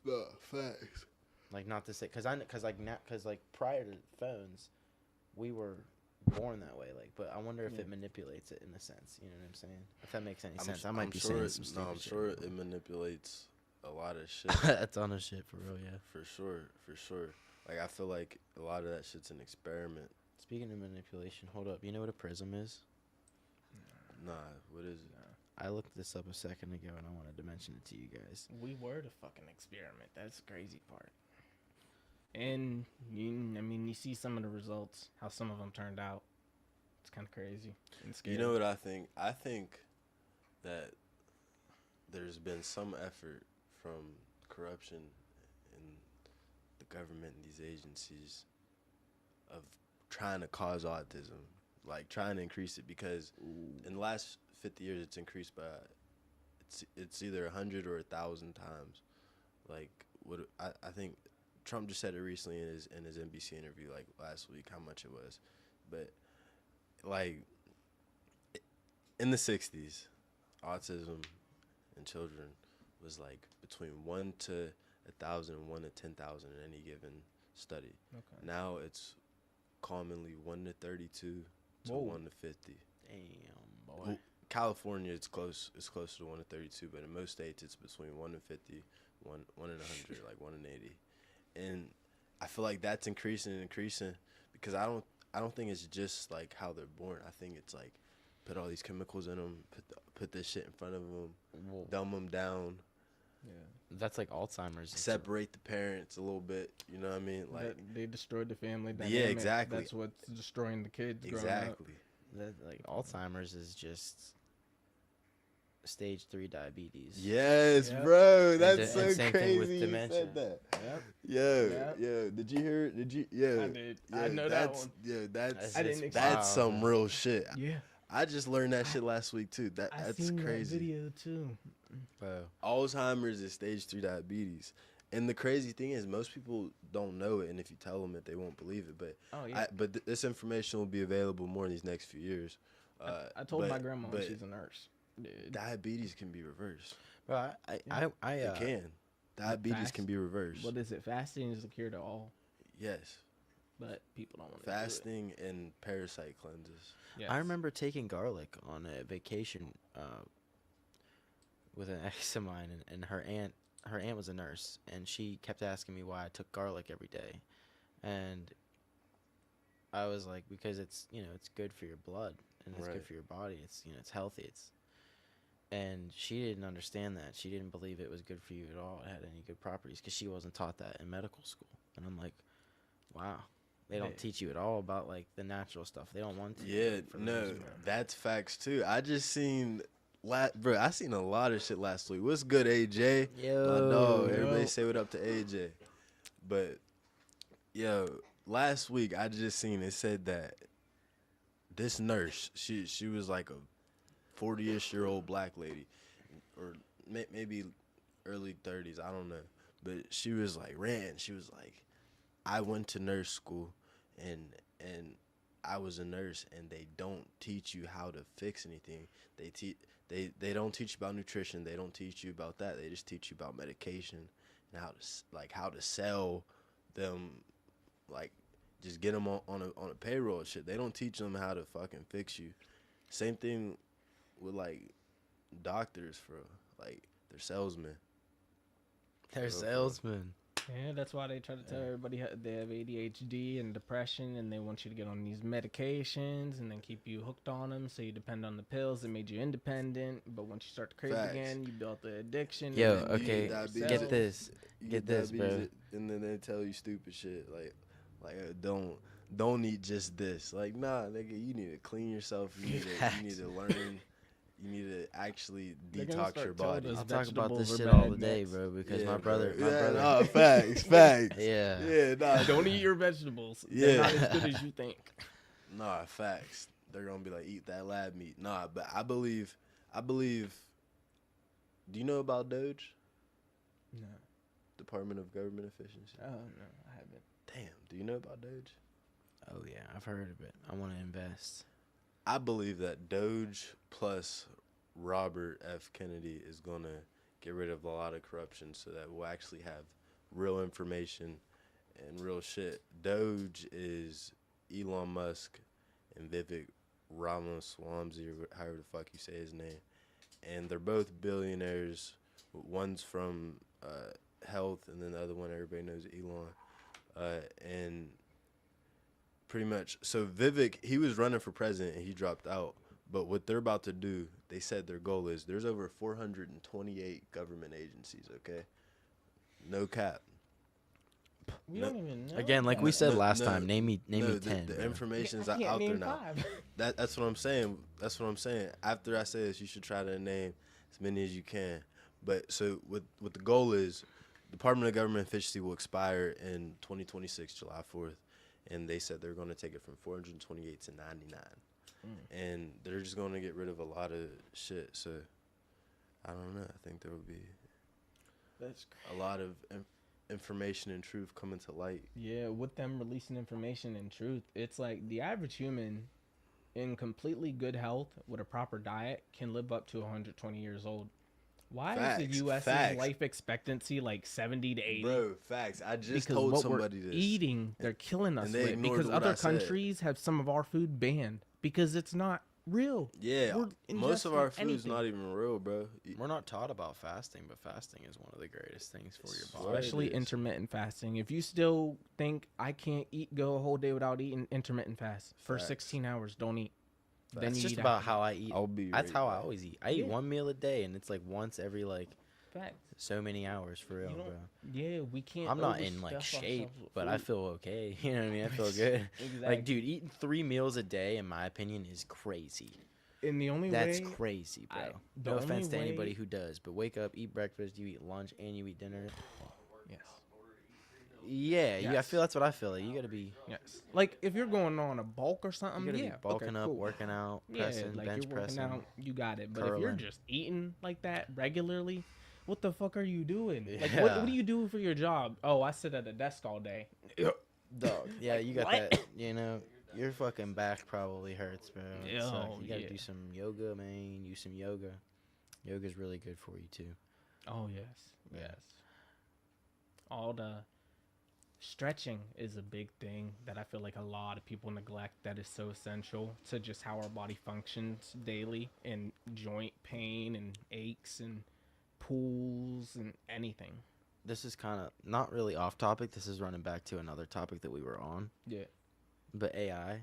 in. Facts. Like, not to say, because prior to phones, we were born that way. Like, but I wonder if it manipulates it in a sense. You know what I'm saying? If that makes any sense. I might be saying some stupid I'm shit. sure it manipulates a lot of shit. A ton of shit, for real, yeah. For sure. Like, I feel like a lot of that shit's an experiment. Speaking of manipulation, hold up. You know what a prism is? Nah, what is it? I looked this up a second ago, and I wanted to mention it to you guys. We were the fucking experiment. That's the crazy part. And you see some of the results, how some of them turned out. It's kind of crazy and scary. You know what I think? I think that there's been some effort from corruption in the government and these agencies of trying to cause autism, like trying to increase it, because in the last 50 years it's increased by it's either 100 or 1,000 times. Like, what I think Trump just said it recently in his NBC interview, like last week, how much it was. But like in the 60s, autism in children was like between 1 to 1,000, 1 to 10,000 in any given study. Okay. Now it's commonly 1 to 32 to Whoa. 1 to 50. Damn, boy. Well, California, it's closer to 1 to 32, but in most states it's between 1 to 50, 1 in 100, like 1 in 80. And I feel like that's increasing and increasing, because I don't think it's just like how they're born. I think it's like put all these chemicals in them, put this shit in front of them, dumb them down, Yeah. That's like Alzheimer's. separate the parents a little bit. You know what I mean? Like, They destroyed the family Yeah, dynamic. exactly. That's what's destroying the kids growing up. exactly. Like Alzheimer's is just stage 3 diabetes. Yes, Yep. bro. That's And so same thing with crazy. You dementia. said that. Yep. Yo, Yep. Did you hear? Did you? Yeah, I did. I know that one. Yeah, that's I didn't expect- that's Wow, some man. real shit. Yeah. I just learned that shit last week too. I That's seen crazy. that video too. Alzheimer's is stage 3 diabetes, and the crazy thing is most people don't know it, and if you tell them it, they won't believe it. But Oh yeah. this information will be available more in these next few years. I told my but- grandma, but she's a nurse. Dude. diabetes can be reversed. Bro, I It can. Diabetes fast- can be reversed. What is it? Fasting is the cure to all, Yes, but people don't want to fasting and parasite cleanses. Do it. I remember taking garlic on a vacation with an ex of mine, and her aunt was a nurse, and she kept asking me why I took garlic every day, and I was like, because it's good for your blood and it's Right. good for your body. It's it's healthy. And she didn't understand that. She didn't believe it was good for you at all. It had any good properties, because she wasn't taught that in medical school. And I'm like, wow, they don't Yeah. teach you at all about like the natural stuff. They don't want to. Yeah, for the no, most part. that's facts too. I just seen, bro, I seen a lot of shit last week. What's good, AJ? Yo, I know. yo. Everybody say what up to AJ. But, yo, last week I just seen it said that this nurse, she was like a 40-ish-year-old black lady, or maybe early 30s, I don't know. But she was like ranting. She was like, I went to nurse school, and I was a nurse, and they don't teach you how to fix anything. They don't teach you about nutrition. They don't teach you about that. They just teach you about medication and how to sell them, like just get them on a payroll and shit. They don't teach them how to fucking fix you. Same thing with like doctors, for like they're salesmen. They're For real, for real. salesmen. Yeah, that's why they try to tell everybody they have ADHD and depression, and they want you to get on these medications and then keep you hooked on them, so you depend on the pills that made you independent. But once you start to crave Facts. again, you build the addiction. Yo, and then you okay, diabetes. sell. get this. You Get this, bro. diabetes, and then they tell you stupid shit like don't eat just this. Like, nah, nigga, you need to clean yourself. You need to learn. You need to actually They're gonna detox start your telling body. us I'll talk about this vegetables are shit all bad day, next. bro, because Yeah, my bro. brother, Nah, facts. Yeah. Yeah, nah. Don't eat your vegetables. Yeah. They're not as good as you think. Nah, facts. They're gonna be like, eat that lab meat. Nah, but I believe. Do you know about Doge? No. Department of Government Efficiency. Oh no, I haven't. Damn. Do you know about Doge? Oh yeah, I've heard of it. I want to invest. I believe that Doge plus Robert F. Kennedy is gonna get rid of a lot of corruption, so that we'll actually have real information and real shit. Doge is Elon Musk and Vivek Ramaswamy, or however the fuck you say his name, and they're both billionaires. One's from health, and then the other one everybody knows Elon, and pretty much. So Vivek, he was running for president and he dropped out. But what they're about to do, they said their goal is there's over 428 government agencies. Okay, no cap. We No. don't even know. Again, like we said No, last no, time, name me No, 10. the bro. information's I out can't there name now. 5. That's what I'm saying. That's what I'm saying. After I say this, you should try to name as many as you can. But so what the goal is, Department of Government Efficiency will expire in 2026, July 4th, and they said they're going to take it from 428 to 99, and they're just going to get rid of a lot of shit. So I don't know. I think there will be That's a lot of information and truth coming to light. Yeah, with them releasing information and truth, it's like the average human in completely good health with a proper diet can live up to 120 years old. Why is Facts, the U.S.'s facts. life expectancy like 70 to 80? Bro, facts. I just because told what somebody we're this. eating, they're killing us and they with. ignored Because what I other said. countries have some of our food banned because it's not real. Yeah, We're most of ingesting our food's anything. not even real, bro. We're not taught about fasting, but fasting is one of the greatest things for your body. Especially it is. intermittent fasting. If you still think I can't go a whole day without eating, intermittent fast for Facts. 16 hours, don't eat. Then That's you just eat about after. how I eat. I'll be. That's right how I back. always eat. I eat Yeah. one meal a day, and it's like once every like Facts. so many hours for real, You bro. don't- Yeah, we can't. I'm not in like overstuff shape, ourselves with but I food. feel okay. You know what I mean? I feel good. Exactly. Like, dude, eating 3 meals a day, in my opinion, is crazy. In the only That's way, crazy, bro. the No only offense to anybody way- who does, but wake up, eat breakfast, you eat lunch, and you eat dinner. yes, Yeah, I Yes. feel that's what I feel. Like. You gotta be, yes. Like if you're going on a bulk or you something, gotta yeah, be bulking okay, up, cool. working out, Yeah, pressing, like bench you're working pressing. out, you got it. But if you're curling. just eating like that regularly, what the fuck are you doing? Like Yeah. what do you do for your job? Oh, I sit at a desk all day. Dog. Yeah, Like, you got what? that. You know, your fucking back probably hurts, bro. It sucks. Oh, You gotta yeah. do some yoga, man. Use some yoga. Yoga's really good for you too. Oh yes, yes. All the stretching is a big thing that I feel like a lot of people neglect. That is so essential to just how our body functions daily, and joint pain and aches and pulls and anything. This is kind of not really off topic. This is running back to another topic that we were on, Yeah, but AI.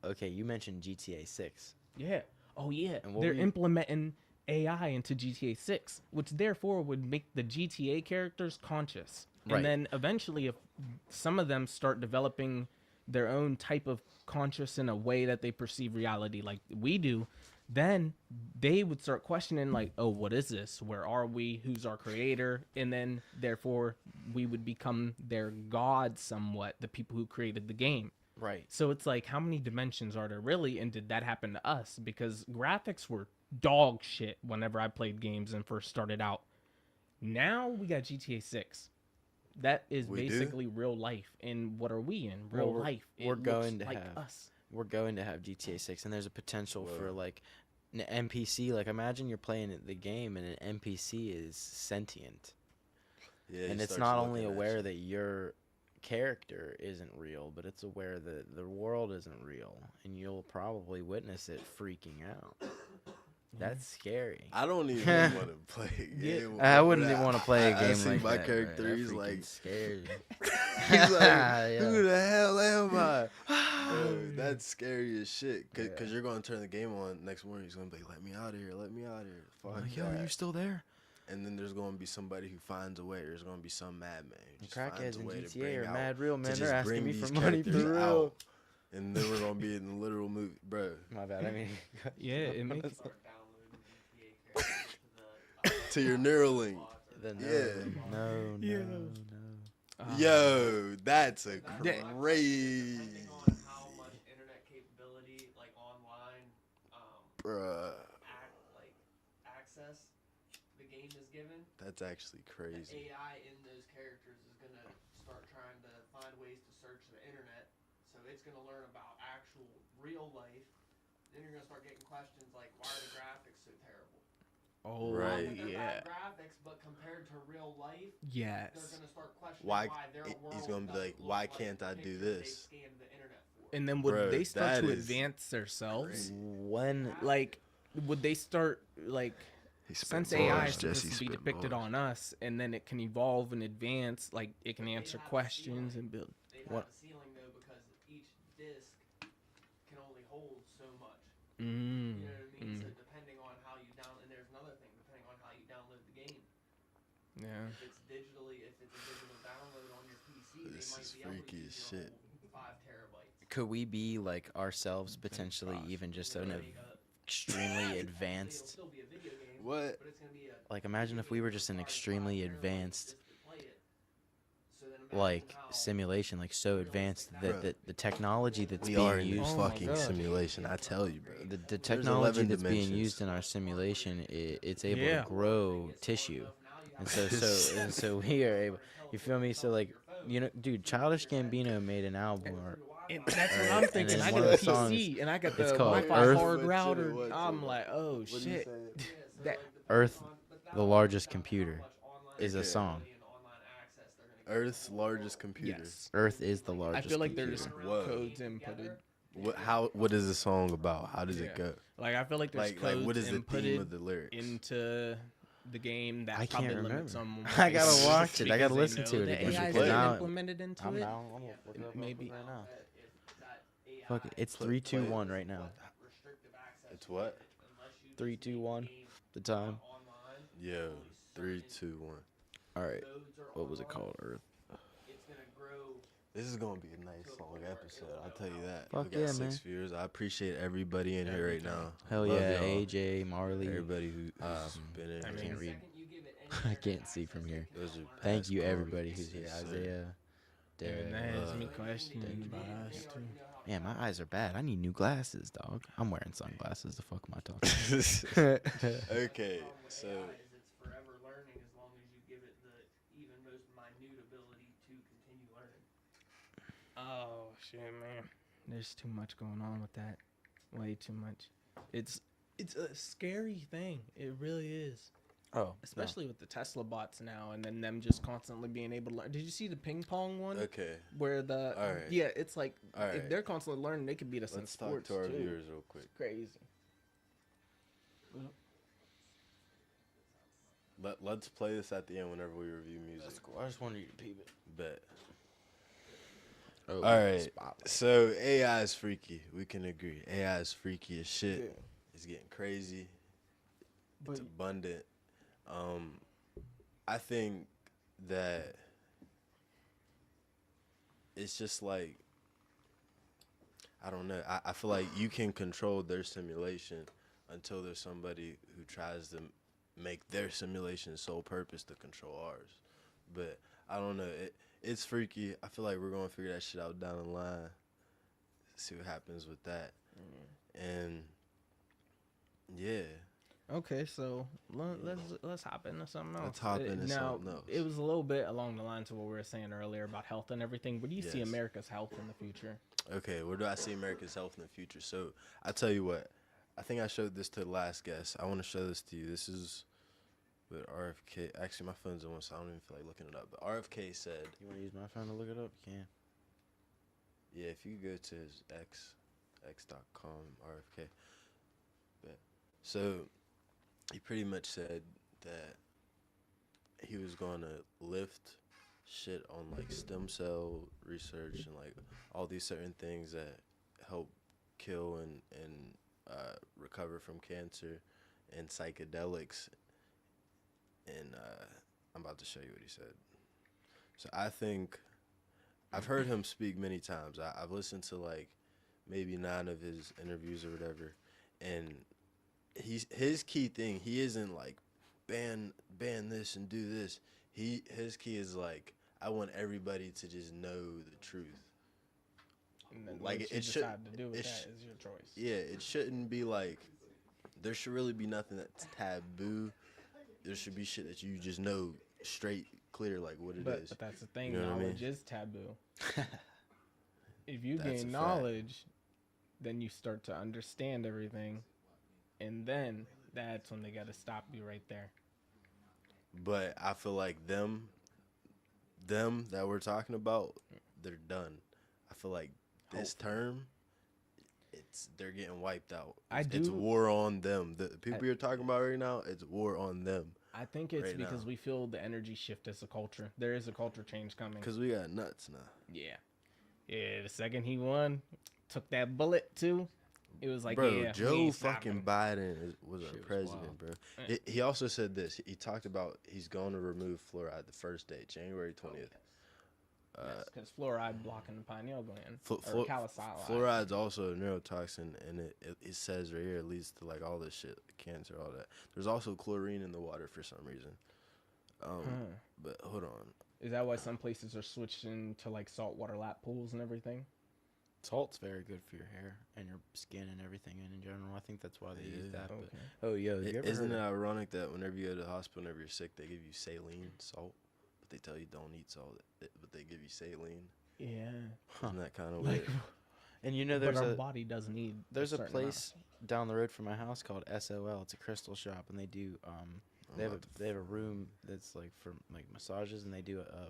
Okay, you mentioned GTA 6. yeah. Oh yeah, And what they're were you- implementing AI into GTA 6, which therefore would make the GTA characters conscious. Right. And then eventually, if some of them start developing their own type of conscious in a way that they perceive reality like we do, then they would start questioning like, oh, what is this? Where are we? Who's our creator? And then therefore we would become their god somewhat, the people who created the game. Right. So it's like, how many dimensions are there really? And did that happen to us? Because graphics were dog shit whenever I played games and first started out. Now we got GTA 6. That is We do? basically real life. And what are we in? Real Well, life. we're It looks going to like have- us. We're going to have GTA 6, and there's a potential for Whoa. like an NPC. Like, imagine you're playing the game, and an NPC is sentient, Yeah, and he it's starts not looking only at aware you. that your character isn't real, but it's aware that the world isn't real, and you'll probably witness it freaking out. That's scary. I don't even want to play a Yeah. game. I wouldn't with even that. want to play a I game see like my that. character. Bro. That He's freaking like, scary. he's like, Yeah. who the hell am I? Bro, that's scary as shit. Cause you're gonna turn the game on next morning. He's gonna be like, let me out of here, let me out of here. Fuck Like, yo, that. you still there? and then there's gonna be somebody who finds a way. There's gonna be some madman who The just finds crackheads a in way to GTA bring are out, mad real, to man. just They're asking bring me these for money for characters real. out. And then we're gonna be in the literal movie, bro. My bad. I mean, Yeah, it makes. Start downloading GTA characters to the To your Neuralink. the Yeah. no. Yo, that's a That- crazy, depending on how much internet capability, like online, bruh. access the game is given. That's actually The crazy. AI in those characters is gonna start trying to find ways to search the internet. So it's gonna learn about actual real life. Then you're gonna start getting questions like, why are the graphics so terrible? Oh, Right. Not that they're yeah. bad graphics, but compared to real life, Yes. they're gonna start questioning Why- why their he's world gonna be doesn't like, look why like can't the I do pictures this? they scanned the internet for. And then would Bro, they start that to is advance themselves? When Like, would they start like He since spit AI bars, is supposed Jesse to be spit depicted bars. on us, and then it can evolve and advance, like it can But they answer have a questions ceiling. and build. They What- have a ceiling though because each disc can only hold so much. Mm. You know what I mean? Mm. So depending on how you download, and there's another thing, depending on how you download the game. Yeah. If it's digitally, if it's a digital download on your PC, This they might is be able to freaky keep as your shit. whole 5 terabytes. could we be like ourselves potentially even just an extremely advanced? It'll still be a video game, What? but it's gonna be a Like imagine if we were just an extremely advanced just to play it. So then imagine like how simulation, like so advanced that Bro. the technology that's We being are in used. this Oh my fucking God. simulation. I tell you, bro. The There's technology 11 that's being dimensions. used in our simulation, it's able Yeah. to grow tissue, and so we are able. You feel me? So like dude, Childish Gambino made an album. And that's what Alright, I'm and thinking. then I one got of a the PC and I got the it's called Wi-Fi Earth. hard What's router. it? I'm like, oh shit. That Earth, the largest computer, is a Okay. song. Earth's largest computer. yes. Earth is the I largest. feel like computer. there's Whoa. codes inputted. What is the song about? How does Yeah. it go? Like I feel like there's Like codes what is the theme inputted of the lyrics? into the game that I can't probably remember. limits them. I gotta watch it. I gotta because they listen to know it the again, AI because is now- implemented into I'm it. down. I'm gonna look it up Maybe. right now. Fuck it. It's 3, 2, 1 right now. It's what? 3, 2, 1. The time. Yo, 3, 2, 1. All right. What was it called? Earth. This is gonna be a nice long episode. I'll tell you that. Fuck we got yeah, 6 man. viewers. I appreciate everybody in here right now. Hell Love yeah, y'all. AJ, Marley. Everybody who's been in I here. can't read. I can't see from here. Those are Thank past you callers. everybody who's here. Yes, sir. Isaiah, And that Derek. has me questioning about us too. Man, my eyes are bad. I need new glasses, dog. I'm wearing sunglasses. The fuck am I talking about? Okay, so It's forever learning as long as you give it the even most minute ability to continue learning. Oh shit, man. There's too much going on with that. Way too much. It's a scary thing. It really is. Oh, Especially with the Tesla bots now, and then them just constantly being able to learn. Did you see the ping pong one? okay, Where the Alright. yeah, it's like if Alright. they're constantly learning, they could beat us in let's talk sports to our too. viewers real quick. It's crazy. Let's play this at the end whenever we review music. That's cool. I just wanted you to peep it. Bet. Oh, All right. So AI is freaky. We can agree. AI is freaky as shit. It's getting crazy. It's abundant. I think that it's just like, I don't know. I feel like you can control their simulation until there's somebody who tries to make their simulation sole purpose to control ours. But I don't know. It's freaky. I feel like we're going to figure that shit out down the line. See what happens with that. And yeah. Okay, so let's hop into something else. Let's hop into now, something else. It was a little bit along the lines of what we were saying earlier about health and everything. Where do you see Yes. America's health in the future? Okay, where do I see America's health in the future? So I tell you what, I think I showed this to the last guest. I want to show this to you. This is with RFK. Actually, my phone's on, so I don't even feel like looking it up. But RFK said, You want to use my phone to look it up? You can. yeah, if you go to his x.com, RFK. But so he pretty much said that he was going to lift shit on like stem cell research and like all these certain things that help kill and recover from cancer and psychedelics, and I'm about to show you what he said. So I think I've heard him speak many times. I've listened to like maybe 9 of his interviews or whatever, and his key thing. He isn't like ban this and do this. His key is like, I want everybody to just know the truth. And then Like, what you it should- decide to do with it that sh- is your choice. Yeah, it shouldn't be like, there should really be nothing that's taboo. There should be shit that you just know straight, clear, like what it is. But that's the thing. You know what I Knowledge mean? is taboo. If you That's a gain fact. knowledge, then you start to understand everything, and then that's when they got to stop you right there. But I feel like them that we're talking about, they're done. I feel like this term, they're getting wiped out. It's do- war on them. The people you're talking about right now, it's war on them. I think it's Right because now. we feel the energy shift as a culture. There is a culture change coming. Cause we got nuts now. Yeah. Yeah, the second he won, took that bullet too. It was like, Bro, yeah, we Joe ain't fucking stopping. Biden was our Shit was president, wild. bro. Yeah. He also said this. He talked about he's going to remove fluoride the first day, January 20th. Because fluoride blocking the pineal gland. Flu- or flu- calicylide. Fluoride's also a neurotoxin, and it says right here it leads to like all this shit, cancer, all that. There's also chlorine in the water for some reason. But hold on. Is that why some places are switching to like saltwater lap pools and everything? Salt's very good for your hair and your skin and everything. And in general, I think that's why they use Yeah. that. Okay. But, oh, yo, you ever Isn't heard it of- ironic that whenever you go to the hospital, whenever you're sick, they give you saline, salt, but they tell you don't eat salt, but they give you saline? Yeah. Isn't that kind of Like, weird? And you know, but there's our a body does need. there's a certain amount of- place down the road from my house called SOL. It's a crystal shop, and they do they have a room that's like for like massages, and they do a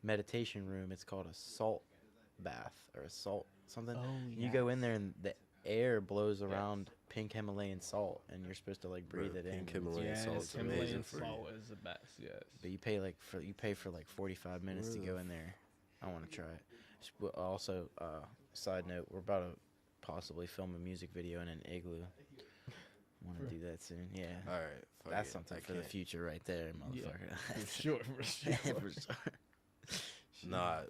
meditation room. It's called a salt bath or a salt something. Oh, You go in there and the air blows around pink Himalayan salt, and you're supposed to like breathe Bro, it in. pink and it's- Himalayan salt's Yes, amazing Himalayan for you. salt is the best. Yes. But you pay for like 45 minutes to go in there. I want to try it. Also, side note, we're about to possibly film a music video in an igloo. Want to do that soon? Yeah. All right, fuck That's it, something I for the can't. future right there, Yeah, motherfucker. for sure. For sure. For sure.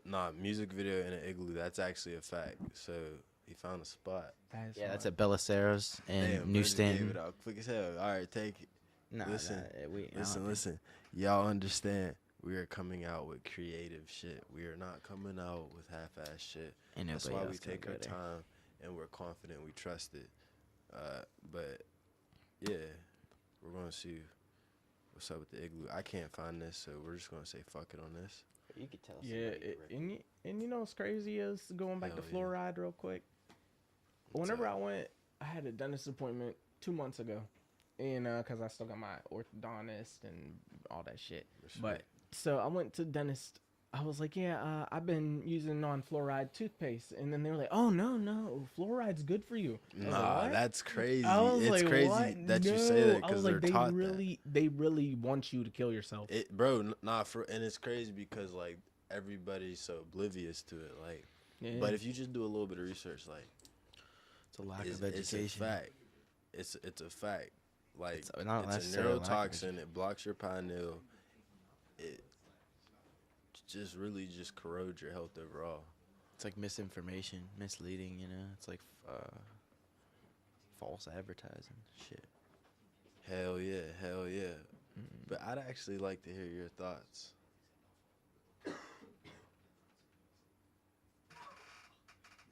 Nah, music video in an igloo, that's actually a fact. So he found a spot. Yeah, that's at Bellaceros and Damn, New bro, just gave Stanton. it out quick as hell. All right, take it. Nah, Listen, I don't Listen. Y'all understand. We are coming out with creative shit. We are not coming out with half-ass shit. Ain't That's nobody why we else gonna take go our there. time and we're confident. We trust it. But yeah, we're gonna see what's up with the igloo. I can't find this, so we're just gonna say fuck it on this. You could tell. Yeah, and you know what's crazy is going back to Hell yeah. fluoride real quick. What's Whenever up? I went, I had a dentist appointment 2 months ago, and because I still got my orthodontist and all that shit. But so I went to the dentist. I was like, yeah, I've been using non-fluoride toothpaste, and then they were like, oh no, fluoride's good for you. I was like, Nah, "What?" that's crazy. I was It's like, crazy what? that you say that I because was they're like, they taught really want you to kill yourself. that. Bro, and it's crazy because like everybody's so oblivious to it. Like, Yeah. but if you just do a little bit of research, like, It's a lack it's of education. a fact. It's a fact. Like, It's not it's a necessarily lack of neurotoxin. It blocks your pineal. It just really just corrodes your health overall. It's like misinformation, misleading. You know, it's like false advertising. Shit. Hell yeah. But I'd actually like to hear your thoughts.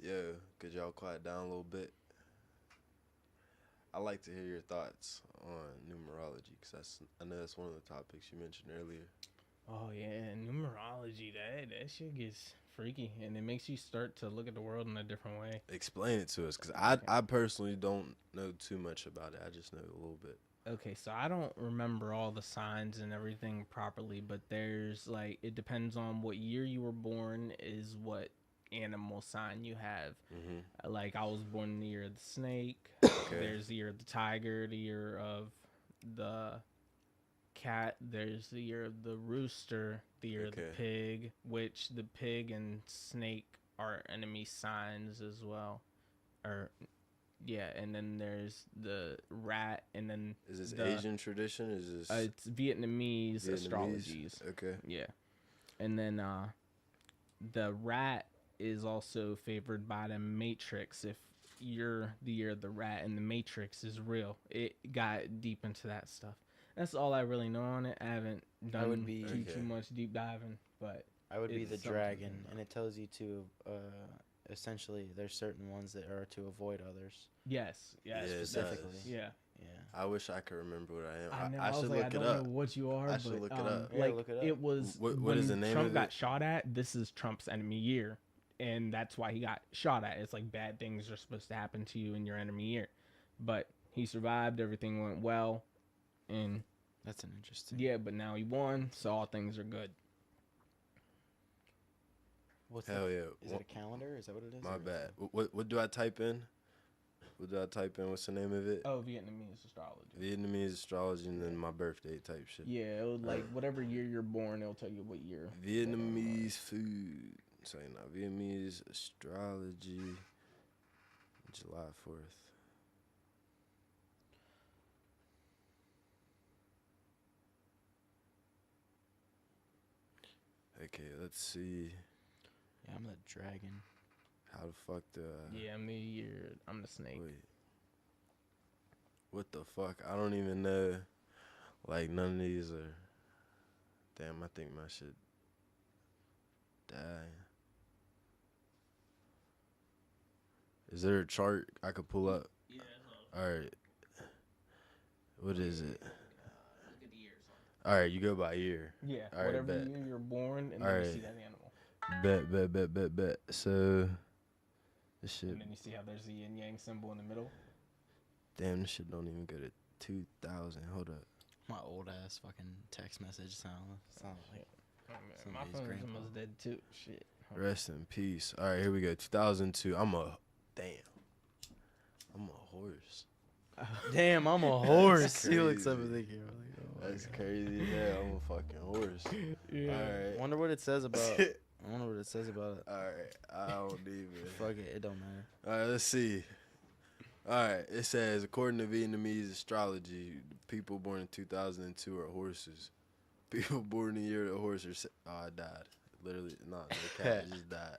Yo, could y'all quiet down a little bit? I'd like to hear your thoughts on numerology, because I know that's one of the topics you mentioned earlier. Oh yeah, numerology, that shit gets freaky, and it makes you start to look at the world in a different way. Explain it to us, because I personally don't know too much about it. I just know a little bit. Okay, so I don't remember all the signs and everything properly, but there's like, it depends on what year you were born is what animal sign you have. Mm-hmm. Like, I was born in the year of the snake. Okay. There's the year of the tiger, the year of the cat. There's the year of the rooster, the year of the Okay. pig, which the pig and snake are enemy signs as well. Or Yeah, and then there's the rat, and then Is this the- Asian tradition? Is this it's Vietnamese, Vietnamese? astrologies. Okay. Yeah, and then the rat is also favored by the Matrix. If you're the year of the rat and the Matrix is real, it got deep into that stuff. That's all I really know on it. I haven't done would be- too Okay. much deep diving, but I would be It's the something dragon, to and it tells you to essentially there's certain ones that are to avoid others. yes, Yeah, it does. specifically. yeah. Yeah. I wish I could remember what I am. know, I was should like, look I it don't up. know what you are, I but should look it up. Yeah, like look it up. it was What when is the name Trump of got it? shot at. This is Trump's enemy year, and that's why he got shot at. It's like bad things are supposed to happen to you in your enemy year, but he survived. Everything went well, and That's an interesting. yeah, but now he won, so all things are good. What's Hell that? yeah. Is it a calendar? Is that what it is? My or- bad. What do I type in? What do I type in? What's the name of it? Oh, Vietnamese astrology. Vietnamese astrology and then my birthday type shit. Yeah, it would, like whatever year you're born, it'll tell you what year. Vietnamese food. Say now, Vietnamese astrology. July 4th. Okay, let's see. Yeah, I'm the dragon. How the fuck do I... Yeah, I'm the year. I'm the snake. Wait. What the fuck? I don't even know. Like, none of these are... Damn, I think my shit... Die. Is there a chart I could pull up? Yeah. Alright. What is it? Look at the years on Alright, you go by year. Yeah, All right, whatever bet. year you're born, and All then you right. see that animal. Bet. So... This shit... And then you see how there's the yin yang symbol in the middle. Damn, this shit don't even go to 2,000. Hold up. My old ass fucking text message sound like Oh, man, my Somebody's phone's grandpa. almost dead too. Shit. Rest in peace. All right, here we go. 2002. I'm a horse. damn, I'm a horse. He looks up crazy. and thinking, like, oh my That's God. crazy as hell. I'm a fucking horse. Yeah. All I right. wonder what it says about. I wonder what it says about it. All right. I don't even. Fuck it, it don't matter. All right, let's see. All right, it says according to Vietnamese astrology, people born in 2002 are horses. People born in the year of the horse are. I died. Literally, not the cat just died.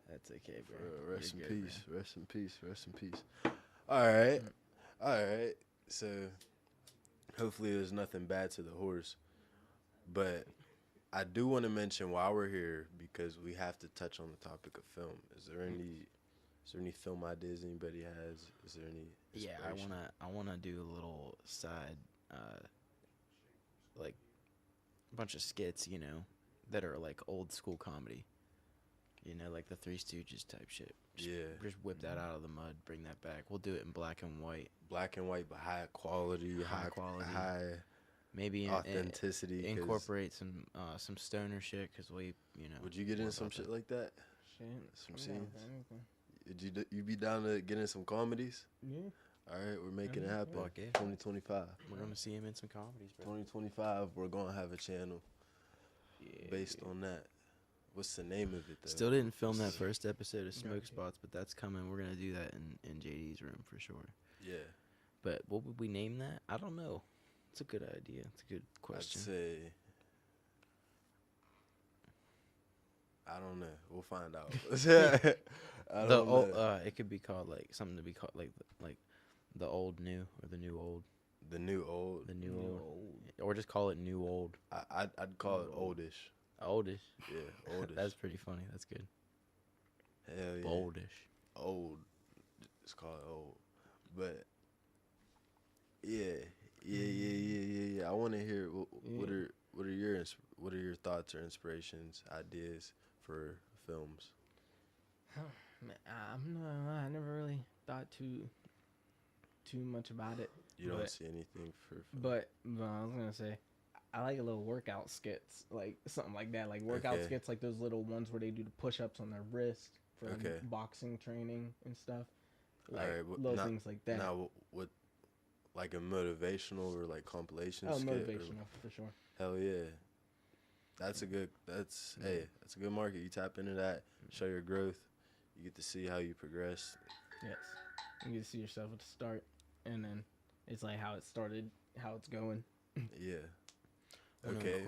That's okay, bro. Rest in You're good, peace. Rest in peace. Rest in peace. All right. All right. So, hopefully, there's nothing bad to the horse. But I do want to mention while we're here, because we have to touch on the topic of film. Is there any film ideas anybody has? Is there any? Yeah, inspiration? I wanna do a little side, like, bunch of skits, you know, that are like old school comedy. You know, like the Three Stooges type shit. Just, Yeah. Just whip that out of the mud, bring that back. We'll do it in black and white. Black and white, but high quality, High quality. high Maybe authenticity. 'cause incorporate some stoner shit, cause we, you know. Would you get we're in some about shit to- like that? Shit. Some I'm down scenes? for anything. Would you be down to get in some comedies? Yeah. All right, we're making it Yeah. happen. Fuck yeah. 2025. We're gonna see him in some comedies, bro. 2025, we're gonna have a channel Yeah. based on that. What's the name of it though? Still didn't film that first episode of Gotcha. Smoke Spots, but that's coming. We're gonna do that in JD's room for sure. Yeah, But what would we name that? I don't know. It's a good idea. It's a good question. I'd say. I don't know. We'll find out. I The don't old, know. it could be called like something to be called like the old new or the new old, The new old. the new old, or just call it new old, I'd call it oldish. oldish. Yeah, oldish. That's pretty funny. That's good. Hell yeah. Oldish. Old. It's called old. But yeah. I want to hear what are your thoughts or inspirations, ideas for films? Man, I never really thought too much about it. You don't But- see anything for film? But I was gonna say, I like a little workout skits, like something like that, like workout Okay. skits, like those little ones where they do the push-ups on their wrist for like, Okay. boxing training and stuff. Like Alright, but little not- things like that. Now, what, like a motivational or like compilation Oh, skit? or- motivational for sure. Hell yeah. That's a good market. You tap into that, show your growth. You get to see how you progress. Yes. You get to see yourself at the start, and then it's like how it started, how it's going. Yeah. I know. Okay.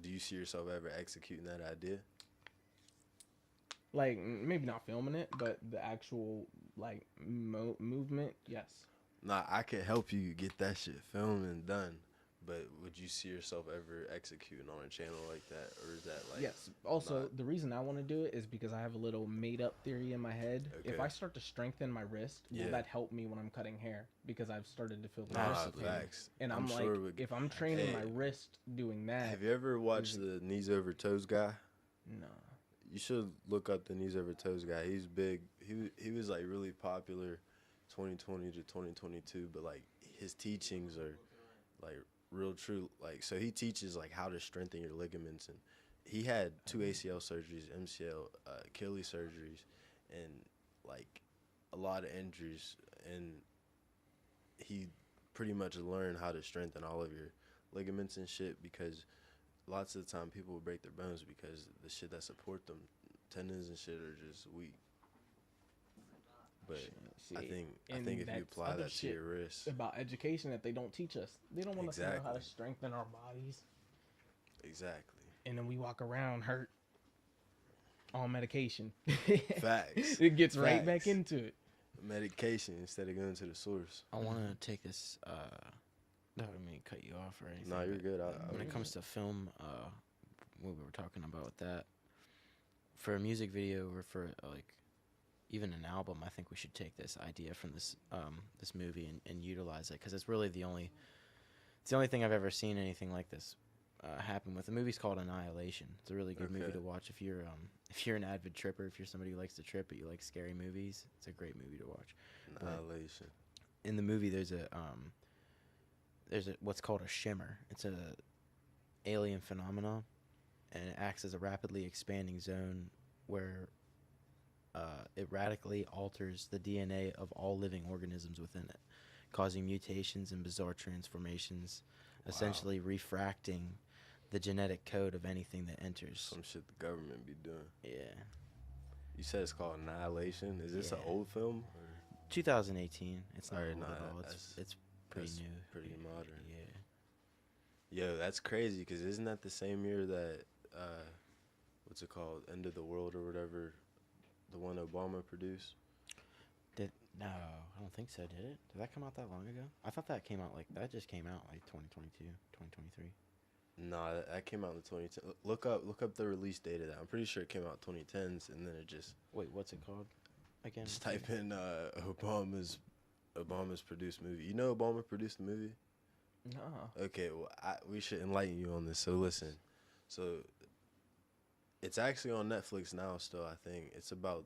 Do you see yourself ever executing that idea? Like maybe not filming it, but the actual like movement, yes. Nah, I could help you get that shit filmed and done. But would you see yourself ever executing on a channel like that, or is that like? Yes. Also, not- the reason I want to do it is because I have a little made-up theory in my head. If Okay. I start to strengthen my wrist, Yeah. will that help me when I'm cutting hair? Because I've started to feel the Nah, wrist pain. facts. And I'm, like, sure would- if I'm training my Hey, wrist doing that, Have you ever watched the knees over toes guy? no. You should look up the knees over toes guy. He's big. He was like really popular, 2020 to 2022. But like his teachings are like real true. Like so he teaches like how to strengthen your ligaments, and he had 2 ACL surgeries, MCL, Achilles surgeries, and like a lot of injuries. And he pretty much learned how to strengthen all of your ligaments and shit, because lots of the time people will break their bones because the shit that support them, tendons and shit, are just weak. But See, I think and if you that's apply other that to shit your wrist, about education that they don't teach us. They don't want us to know how to Exactly. strengthen our bodies. exactly. And then we walk around hurt on medication. Facts. It gets right back Facts. into it. Medication instead of going to the source. I want to take this. No, I didn't mean to cut you off or anything. No, you're but good. when it comes to film, what we were talking about with that, for a music video or for like even an album, I think we should take this idea from this this movie and utilize it, because it's really the only thing I've ever seen anything like this happen with. The movie's called Annihilation. It's a really good movie Okay. to watch if you're an avid tripper, if you're somebody who likes to trip but you like scary movies. It's a great movie to watch. Annihilation. In the movie, there's a what's called a shimmer. It's a alien phenomenon, and it acts as a rapidly expanding zone where it radically alters the DNA of all living organisms within it, causing mutations and bizarre transformations, essentially refracting the genetic code of anything that enters. Some shit the government be doing. Yeah. You said it's called Annihilation. Is this an Yeah. old film? 2018. It's not Alright, old nah, at all. that's- It's pretty that's new. pretty Yeah. modern. Yeah. Yo, that's crazy, because isn't that the same year that, what's it called, End of the World or whatever, the one Obama produced? No, I don't think so, did it? Did that come out that long ago? I thought that came out that just came out like 2022, 2023. No, that came out in the 2010. Look up the release date of that. I'm pretty sure it came out 2010s, and then it just Wait, what's it called again? just type in Obama's produced movie. You know Obama produced the movie? No. Okay, well, we should enlighten you on this. So listen, so it's actually on Netflix now. Still, I think the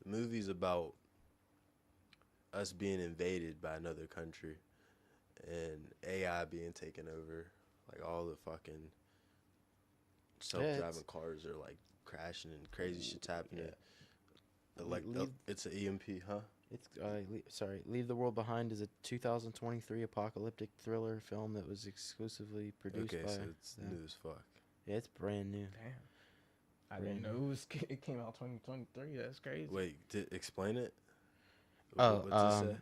movie's about us being invaded by another country, and AI being taken over. Like all the fucking self-driving cars are like crashing and crazy shit's happening. Like it's an EMP, huh? It's Leave the World Behind is a 2023 apocalyptic thriller film that was exclusively produced Okay, by. so it's them. new as fuck. Yeah, it's brand new. Damn. I didn't know it came out 2023. That's crazy. Wait, explain it. Oh, What's it say?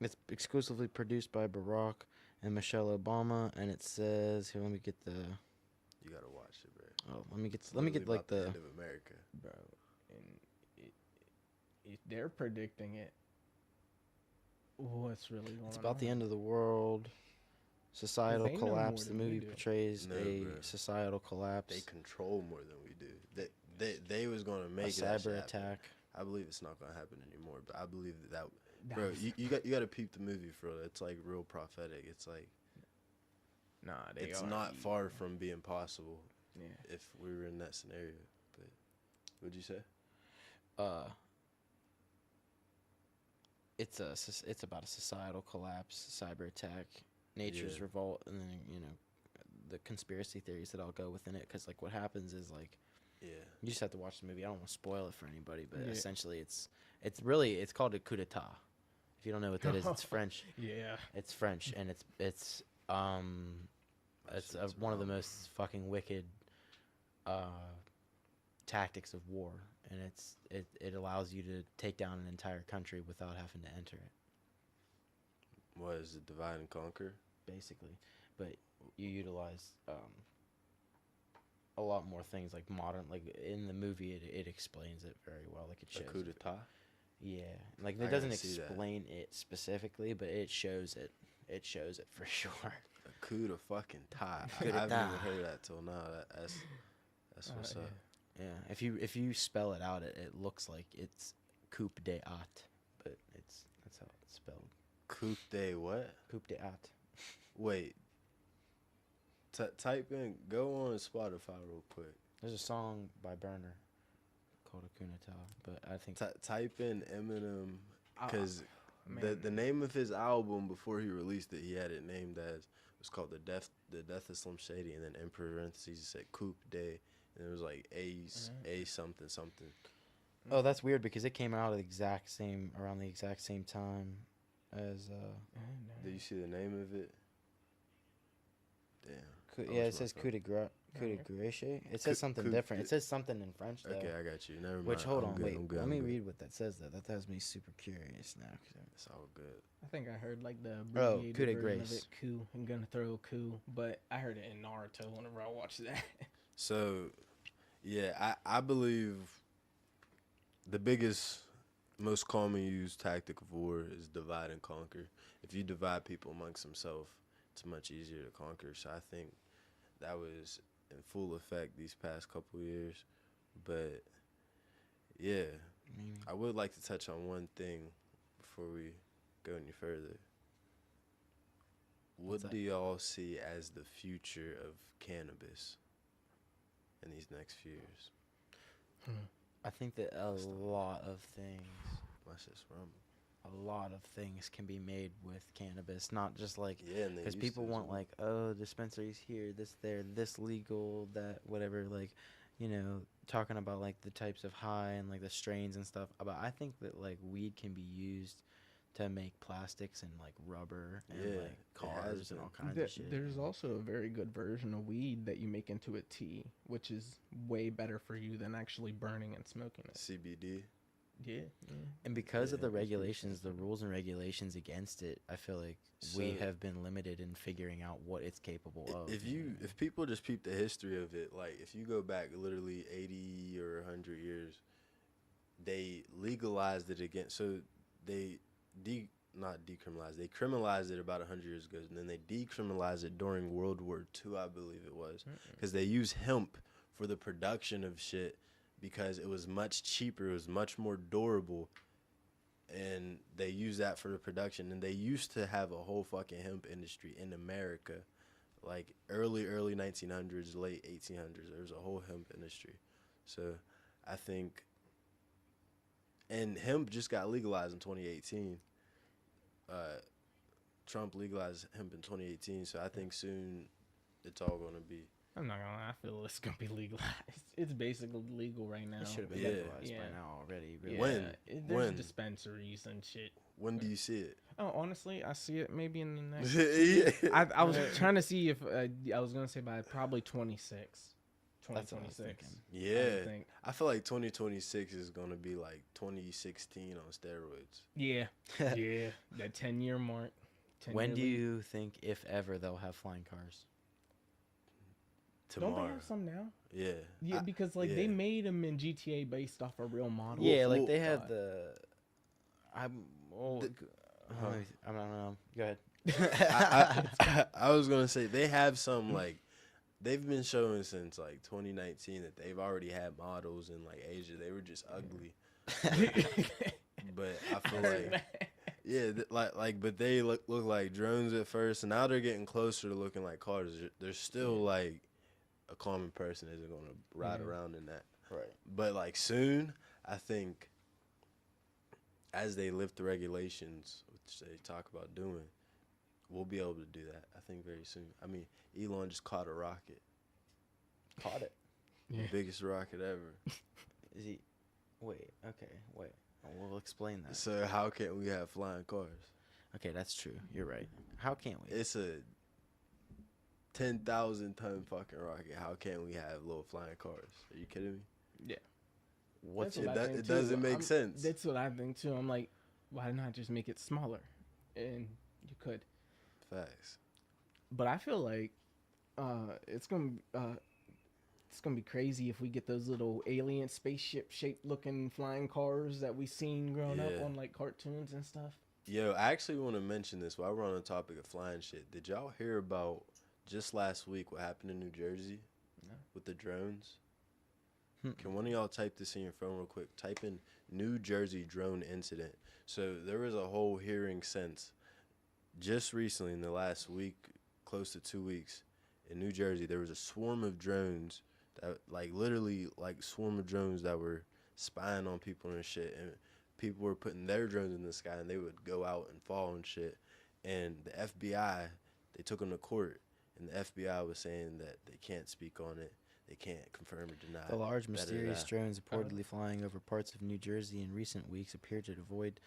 It's exclusively produced by Barack and Michelle Obama, and it says here. Let me get the. You gotta watch it, bro. Oh, let me get Literally like about the the. end of America. Bro, and if they're predicting it, what's really going on? It's about the end of the world. Societal they know more collapse. The than we movie do. portrays No, a bro. societal collapse. They control more than we do. They was gonna A make that shit cyber happen. attack. I believe it's not gonna happen anymore, but I believe that Nah, bro, you got to peep the movie for it. It's like real prophetic. It's like nah, it's not far from being possible Yeah. if we were in that scenario. But what'd you say? It's about a societal collapse, cyber attack, nature's Yeah. revolt, and then the conspiracy theories that all go within it. Because like what happens is like Yeah. you just have to watch the movie. I don't want to spoil it for anybody, but Yeah. essentially it's called a coup d'état. If you don't know what that is, it's French. Yeah. It's French, and it's one of the most fucking wicked tactics of war, and it allows you to take down an entire country without having to enter it, What is it? Divide and conquer. basically. But you utilize a lot more things like modern, like in the movie it explains it very well, like it A shows coup it. d'état. Yeah, like I it doesn't gotta see that. explain it specifically, but it shows it. It shows it for sure. A coup de fucking tie. Coup I've d'etat. never heard that till now. That's what's yeah. up. Yeah, if you spell it out, it looks like it's coup d'etat, but that's how it's spelled. Coup de what? Coup d'etat. Wait. Type in. Go on Spotify real quick. There's a song by Burner called a coup d'etat, but I think Type in Eminem because Man. the name of his album before he released it, he had it named as it was called the Death of Slim Shady, and then in parentheses it said Coup de, and it was like a something something. oh, that's weird because it came out at around the exact same time as Do you see the name of it? Damn. coup, I yeah, lost it my says phone. coup de grace. Coup de grace. It says something coup different. de- It says something in French though. Okay, I got you. Never mind. Which hold I'm on, good, wait. I'm good, Let I'm me good. read what that says though. That has me super curious now. It's all good. I think I heard like the Oh, abbreviated coup de version of grace. it, coup. I'm gonna throw a coup, but I heard it in Naruto whenever I watched that. So, yeah, I believe the biggest, most common used tactic of war is divide and conquer. If you divide people amongst themselves, it's much easier to conquer. So I think that was in full effect these past couple years. But yeah, I mean, I would like to touch on one thing before we go any further. What's What that? do y'all see as the future of cannabis in these next few years? I think that a lot of things My shit's rumble. can be made with cannabis, not just like Yeah, and they because used people to as want well. like, oh, dispensaries here, this there, this legal, that whatever, like, you know, talking about like the types of high and like the strains and stuff. But I think that like weed can be used to make plastics and like rubber and Yeah, like it cars has and all been. kinds of shit. There's also a very good version of weed that you make into a tea, which is way better for you than actually burning and smoking it. CBD. Yeah. And because of Yeah, the that's pretty regulations, the rules and regulations against it, I feel like we So- have been limited in figuring out what it's capable of. If people just peep the history of it, like if you go back literally 80 or 100 years, they legalized it again. So they not decriminalized. They criminalized it about 100 years ago, and then they decriminalized it during World War II, I believe it was, because they used hemp for the production of shit because it was much cheaper, it was much more durable, and they used that for the production. And they used to have a whole fucking hemp industry in America, like early 1900s, late 1800s. There was a whole hemp industry. So I think, and hemp just got legalized in 2018. Trump legalized hemp in 2018, so I think soon it's all gonna be. I'm not gonna lie, I feel it's gonna be legalized. It's basically legal right now. it should have been Yeah. legalized Yeah. by now already. Yeah, Really. When? There's When? dispensaries and shit. When do you see it? Oh, honestly, I see it maybe in the next. Yeah. I was trying to see if I was gonna say by probably 26. That's what I was 2026. thinking. Yeah. think. I feel like 2026 is gonna be like 2016 on steroids. Yeah. Yeah. That 10-year mark. 10 When year do lead. you think, if ever, they'll have flying cars? Don't Tomorrow. they have some now? Yeah. Yeah, because like yeah. they made them in GTA based off a real model. Yeah, like well, they have the. I'm. Oh, The- I don't know. Go ahead. I was gonna say they have some like they've been showing since like 2019 that they've already had models in like Asia. They were just ugly, but I feel like yeah, but they look like drones at first, and now they're getting closer to looking like cars. They're still like a common person isn't gonna ride Yeah. around in that. Right. But like soon, I think as they lift the regulations, which they talk about doing, we'll be able to do that. I think very soon. I mean, Elon just caught a rocket, Caught it. Yeah. the biggest rocket ever. Is he? Wait. Okay. Wait. We'll explain that. So how can we have flying cars? Okay, that's true. You're right. How can't we? It's a 10,000 ton fucking rocket. How can we have little flying cars? Are you kidding me? Yeah. What's That's it? what I It, think, it too. doesn't make sense. That's what I think too. I'm like, why not just make it smaller? And you could. Facts. But I feel like it's gonna be crazy if we get those little alien spaceship shaped looking flying cars that we seen growing up Yeah. on like cartoons and stuff. Yo, I actually want to mention this while we're on the topic of flying shit. Did y'all hear about just last week what happened in New Jersey No. with the drones? Hmm. Can one of y'all type this in your phone real quick? Type in New Jersey drone incident. So there was a whole hearing since just recently in the last week, close to 2 weeks, in New Jersey, there was a swarm of drones that literally swarm of drones that were spying on people and shit. And people were putting their drones in the sky and they would go out and fall and shit. And the FBI, they took them to court, and the FBI was saying that they can't speak on it. They can't confirm or deny. The large, da-da-da. mysterious drones reportedly flying over parts of New Jersey in recent weeks appear to avoid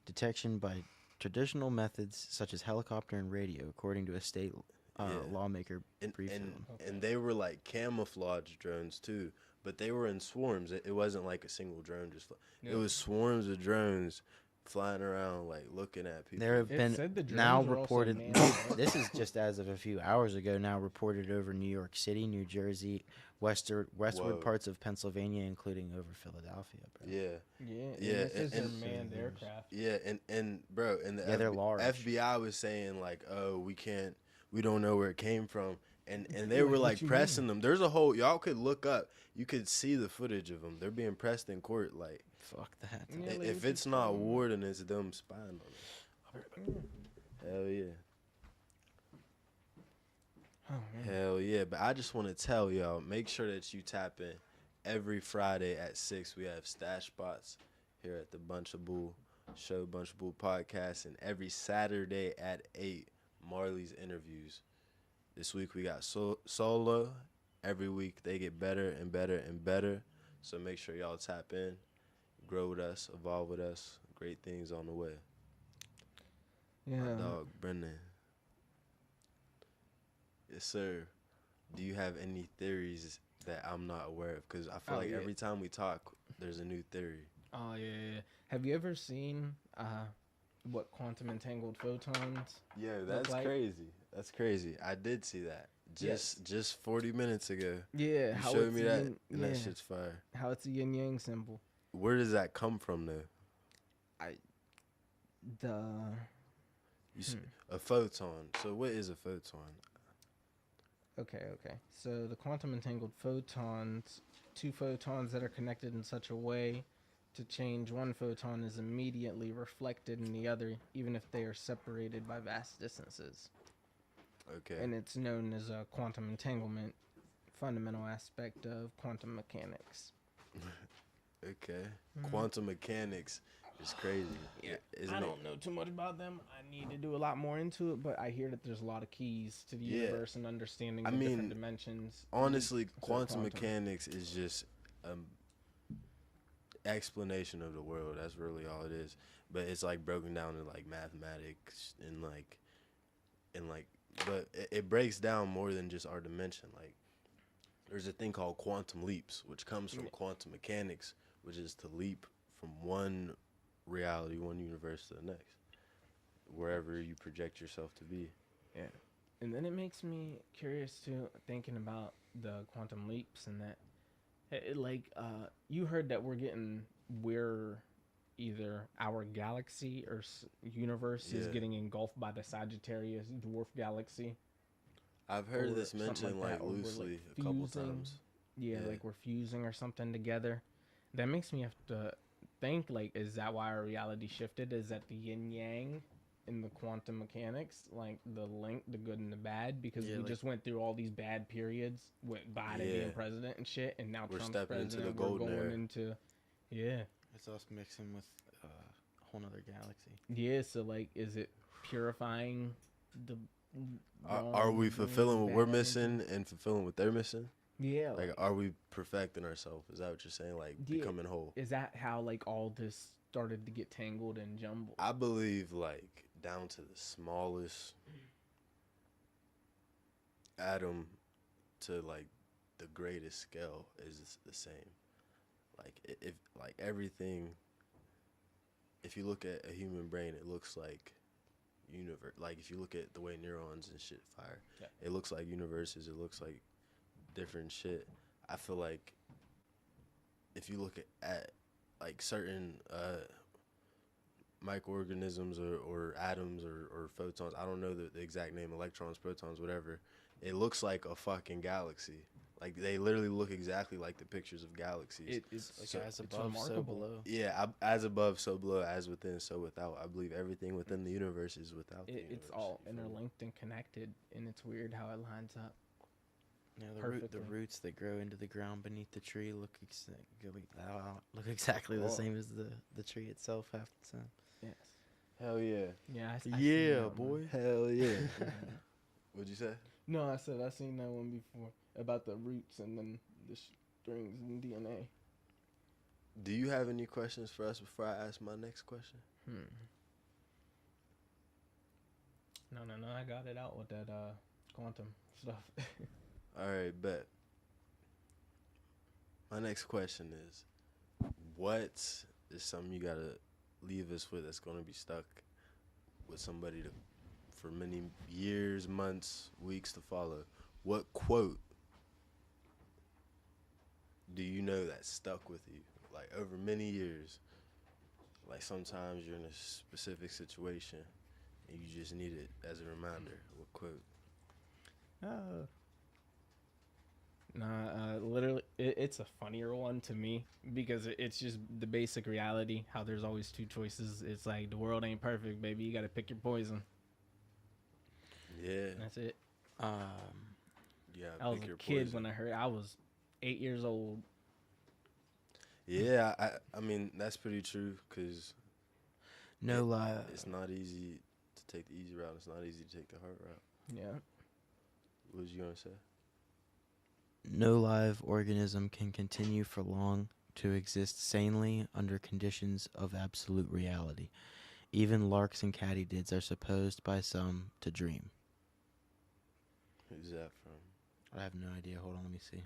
detection by traditional methods such as helicopter and radio, according to a state Yeah. lawmaker And, briefed and, them. and they were like camouflage drones too, but they were in swarms. It wasn't like a single drone just it was swarms of drones flying around like looking at people. There have It been said the now drones were also reported. manned, right? This is just as of a few hours ago. Now reported over New York City, New Jersey, westward Whoa. parts of Pennsylvania, including over Philadelphia. Bro. Yeah. Yeah, Yeah, This is their and- manned aircraft. Yeah, and bro, and the Yeah, they're large. FBI was saying like, oh, we don't know where it came from, and they Like, were what like you pressing them. There's a whole y'all could look up, you could see the footage of them. They're being pressed in court. Like, Fuck that. Yeah, like, if what it's you not talking about? war, then it's them spying on them. Hell yeah, Oh, man. hell yeah. But I just want to tell y'all, make sure that you tap in every Friday at 6. We have stash spots here at the Bunch of Bull Show, Bunch of Bull podcast, and every Saturday at 8, Marley's interviews. This week we got Solo. Every week they get better and better and better. So make sure y'all tap in, grow with us, evolve with us. Great things on the way. Yeah. My dog, Brendan. Yes, sir. Do you have any theories that I'm not aware of? Because I feel Oh, like yeah. every time we talk, there's a new theory. Oh yeah. Have you ever seen what quantum entangled photons? Yeah, that's like- crazy. That's crazy. I did see that just 40 minutes ago. Yeah, You how showed it's me a that, yin- and yeah, that shit's fire. how it's a yin yang symbol. Where does that come from, though? The You s A photon. So what is a photon? okay. So the quantum entangled photons, two photons that are connected in such a way to change one photon is immediately reflected in the other, even if they are separated by vast distances. Okay. And it's known as a quantum entanglement, fundamental aspect of quantum mechanics. Okay. Quantum mechanics is crazy. Isn't I it? don't know too much about them. I need to do a lot more into it, but I hear that there's a lot of keys to the Yeah. universe and understanding I the mean, different dimensions. Honestly, So quantum mechanics is just explanation of the world. That's really all it is. But it's like broken down to like mathematics and but it breaks down more than just our dimension. Like there's a thing called quantum leaps, which comes from quantum mechanics, which is to leap from one reality, one universe to the next, wherever you project yourself to be. Yeah. And then it makes me curious too, thinking about the quantum leaps and that. You heard that we're either our galaxy or universe is Yeah. getting engulfed by the Sagittarius dwarf galaxy. I've heard Or this something mentioned like like that, or we're, loosely like, a couple fusing. times. Yeah, Yeah. like we're fusing or something together. That makes me have to think, like, is that why our reality shifted? Is that the yin yang in the quantum mechanics, like the link, the good and the bad? Because Yeah, we like- just went through all these bad periods with Biden being Yeah. president and shit, and now We're Trump's stepping into president. the golden we're going era. into, yeah, It's us mixing with a whole nother galaxy. yeah. So like, is it purifying the? Are we wrong, fulfilling what bad we're energy? missing and fulfilling what they're missing? Yeah. Like, are we perfecting ourselves? Is that what you're saying? Like, Yeah. becoming whole? Is that how like all this started to get tangled and jumbled? I believe, like, down to the smallest atom to, like, the greatest scale is the same. Like if like everything, if you look at a human brain, it looks like universe. Like if you look at the way neurons and shit fire, Yeah. it looks like universes. It looks like different shit. I feel like if you look at like certain microorganisms or atoms or photons, I don't know the exact name, electrons, protons, whatever. It looks like a fucking galaxy. Like they literally look exactly like the pictures of galaxies. It's Like so, as it's above, so remarkable. below. Yeah, as above, so below, as within, so without. I believe everything within the universe is without the universe. It's all you feel me? interlinked and connected, and it's weird how it lines up. Yeah, the Perfectly. roots that grow into the ground beneath the tree look exactly the Oh. same as the tree itself half the time. Yes. Hell yeah. Yeah. I seen Yeah, that one. boy. Hell yeah. What'd you say? No, I said I seen that one before about the roots and then the strings and DNA. Do you have any questions for us before I ask my next question? No, I got it out with that quantum stuff. All right, bet. My next question is, what is something you gotta leave us with that's gonna be stuck with somebody for many years, months, weeks to follow? What quote do you know that stuck with you, like over many years? Like sometimes you're in a specific situation and you just need it as a reminder. What quote? Literally, it's a funnier one to me because it's just the basic reality. How there's always two choices. It's like the world ain't perfect, baby. You gotta pick your poison. Yeah. That's it. Yeah. I was a kid when I heard. I was 8 years old. Yeah, I mean that's pretty true because No lie. it's not easy to take the easy route. It's not easy to take the hard route. Yeah. What was you gonna say? No live organism can continue for long to exist sanely under conditions of absolute reality. Even larks and katydids are supposed by some to dream. Who's that from? I have no idea. Hold on, let me see.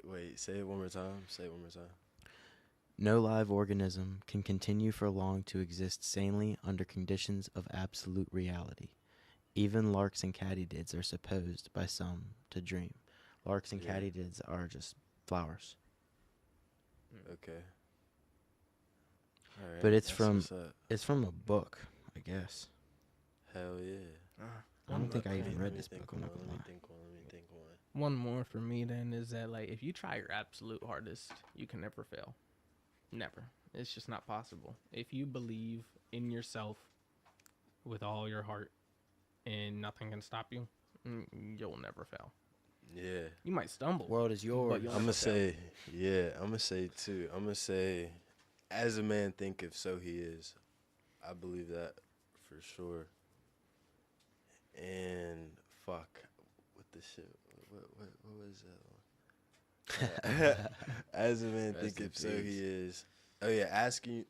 Wait. Say it one more time. Say it one more time. No live organism can continue for long to exist sanely under conditions of absolute reality. Even larks and katydids are supposed by some to dream. Larks and Yeah. katydids are just flowers. Okay. All right. But it's that's from- what's up. It's from a book, I guess. Hell yeah. I don't think I Okay, even let read me this think book. I'm on not one, gonna Let lie. me think one. One more for me then is that like if you try your absolute hardest, you can never fail. Never. It's just not possible. If you believe in yourself with all your heart and nothing can stop you, you'll never fail. Yeah. You might stumble. World is yours. But you'll I'm never gonna fail. say, yeah. I'm gonna say too. I'm gonna say, as a man thinketh, so he is. I believe that for sure. And fuck, what the shit? What was that one? As a man Rest in thinketh, so peace. he is. Oh yeah, asking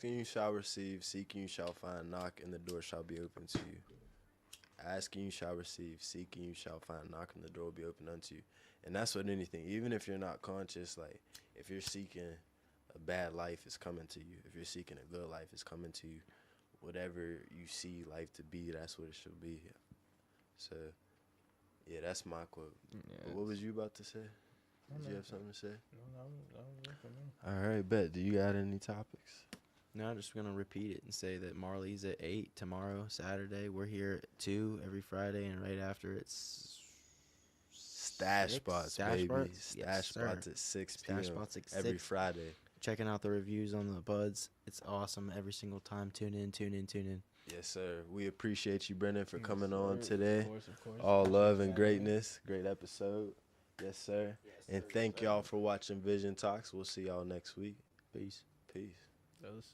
you shall receive, seeking you shall find, knock and the door shall be open to you. Asking you shall receive, seeking you shall find, knock and the door will be open unto you. And that's what anything, even if you're not conscious, like if you're seeking a bad life, it's coming to you. If you're seeking a good life, it's coming to you. Whatever you see life to be, that's what it should be. So, yeah, that's my quote. But what was you about to say? Did you have something to say? No. All right, bet. Do you got any topics? No, I'm just gonna repeat it and say that Marley's at 8 tomorrow, Saturday. We're here at 2 every Friday, and right after it's Stash 6? spots, Stash baby. spots? Stash Yes, spots sir. at 6 Stash p.m. spots at every 6. Friday. Checking out the reviews on the buds. It's awesome every single time. Tune in. Yes, sir. We appreciate you, Brendan, for Yes, coming sir. on today. Of course. All love and Appreciate that. greatness. Great episode. Yes, sir. Yes, And sir, thank sir. y'all for watching Vision Talks. We'll see y'all next week. Peace. Peace. Those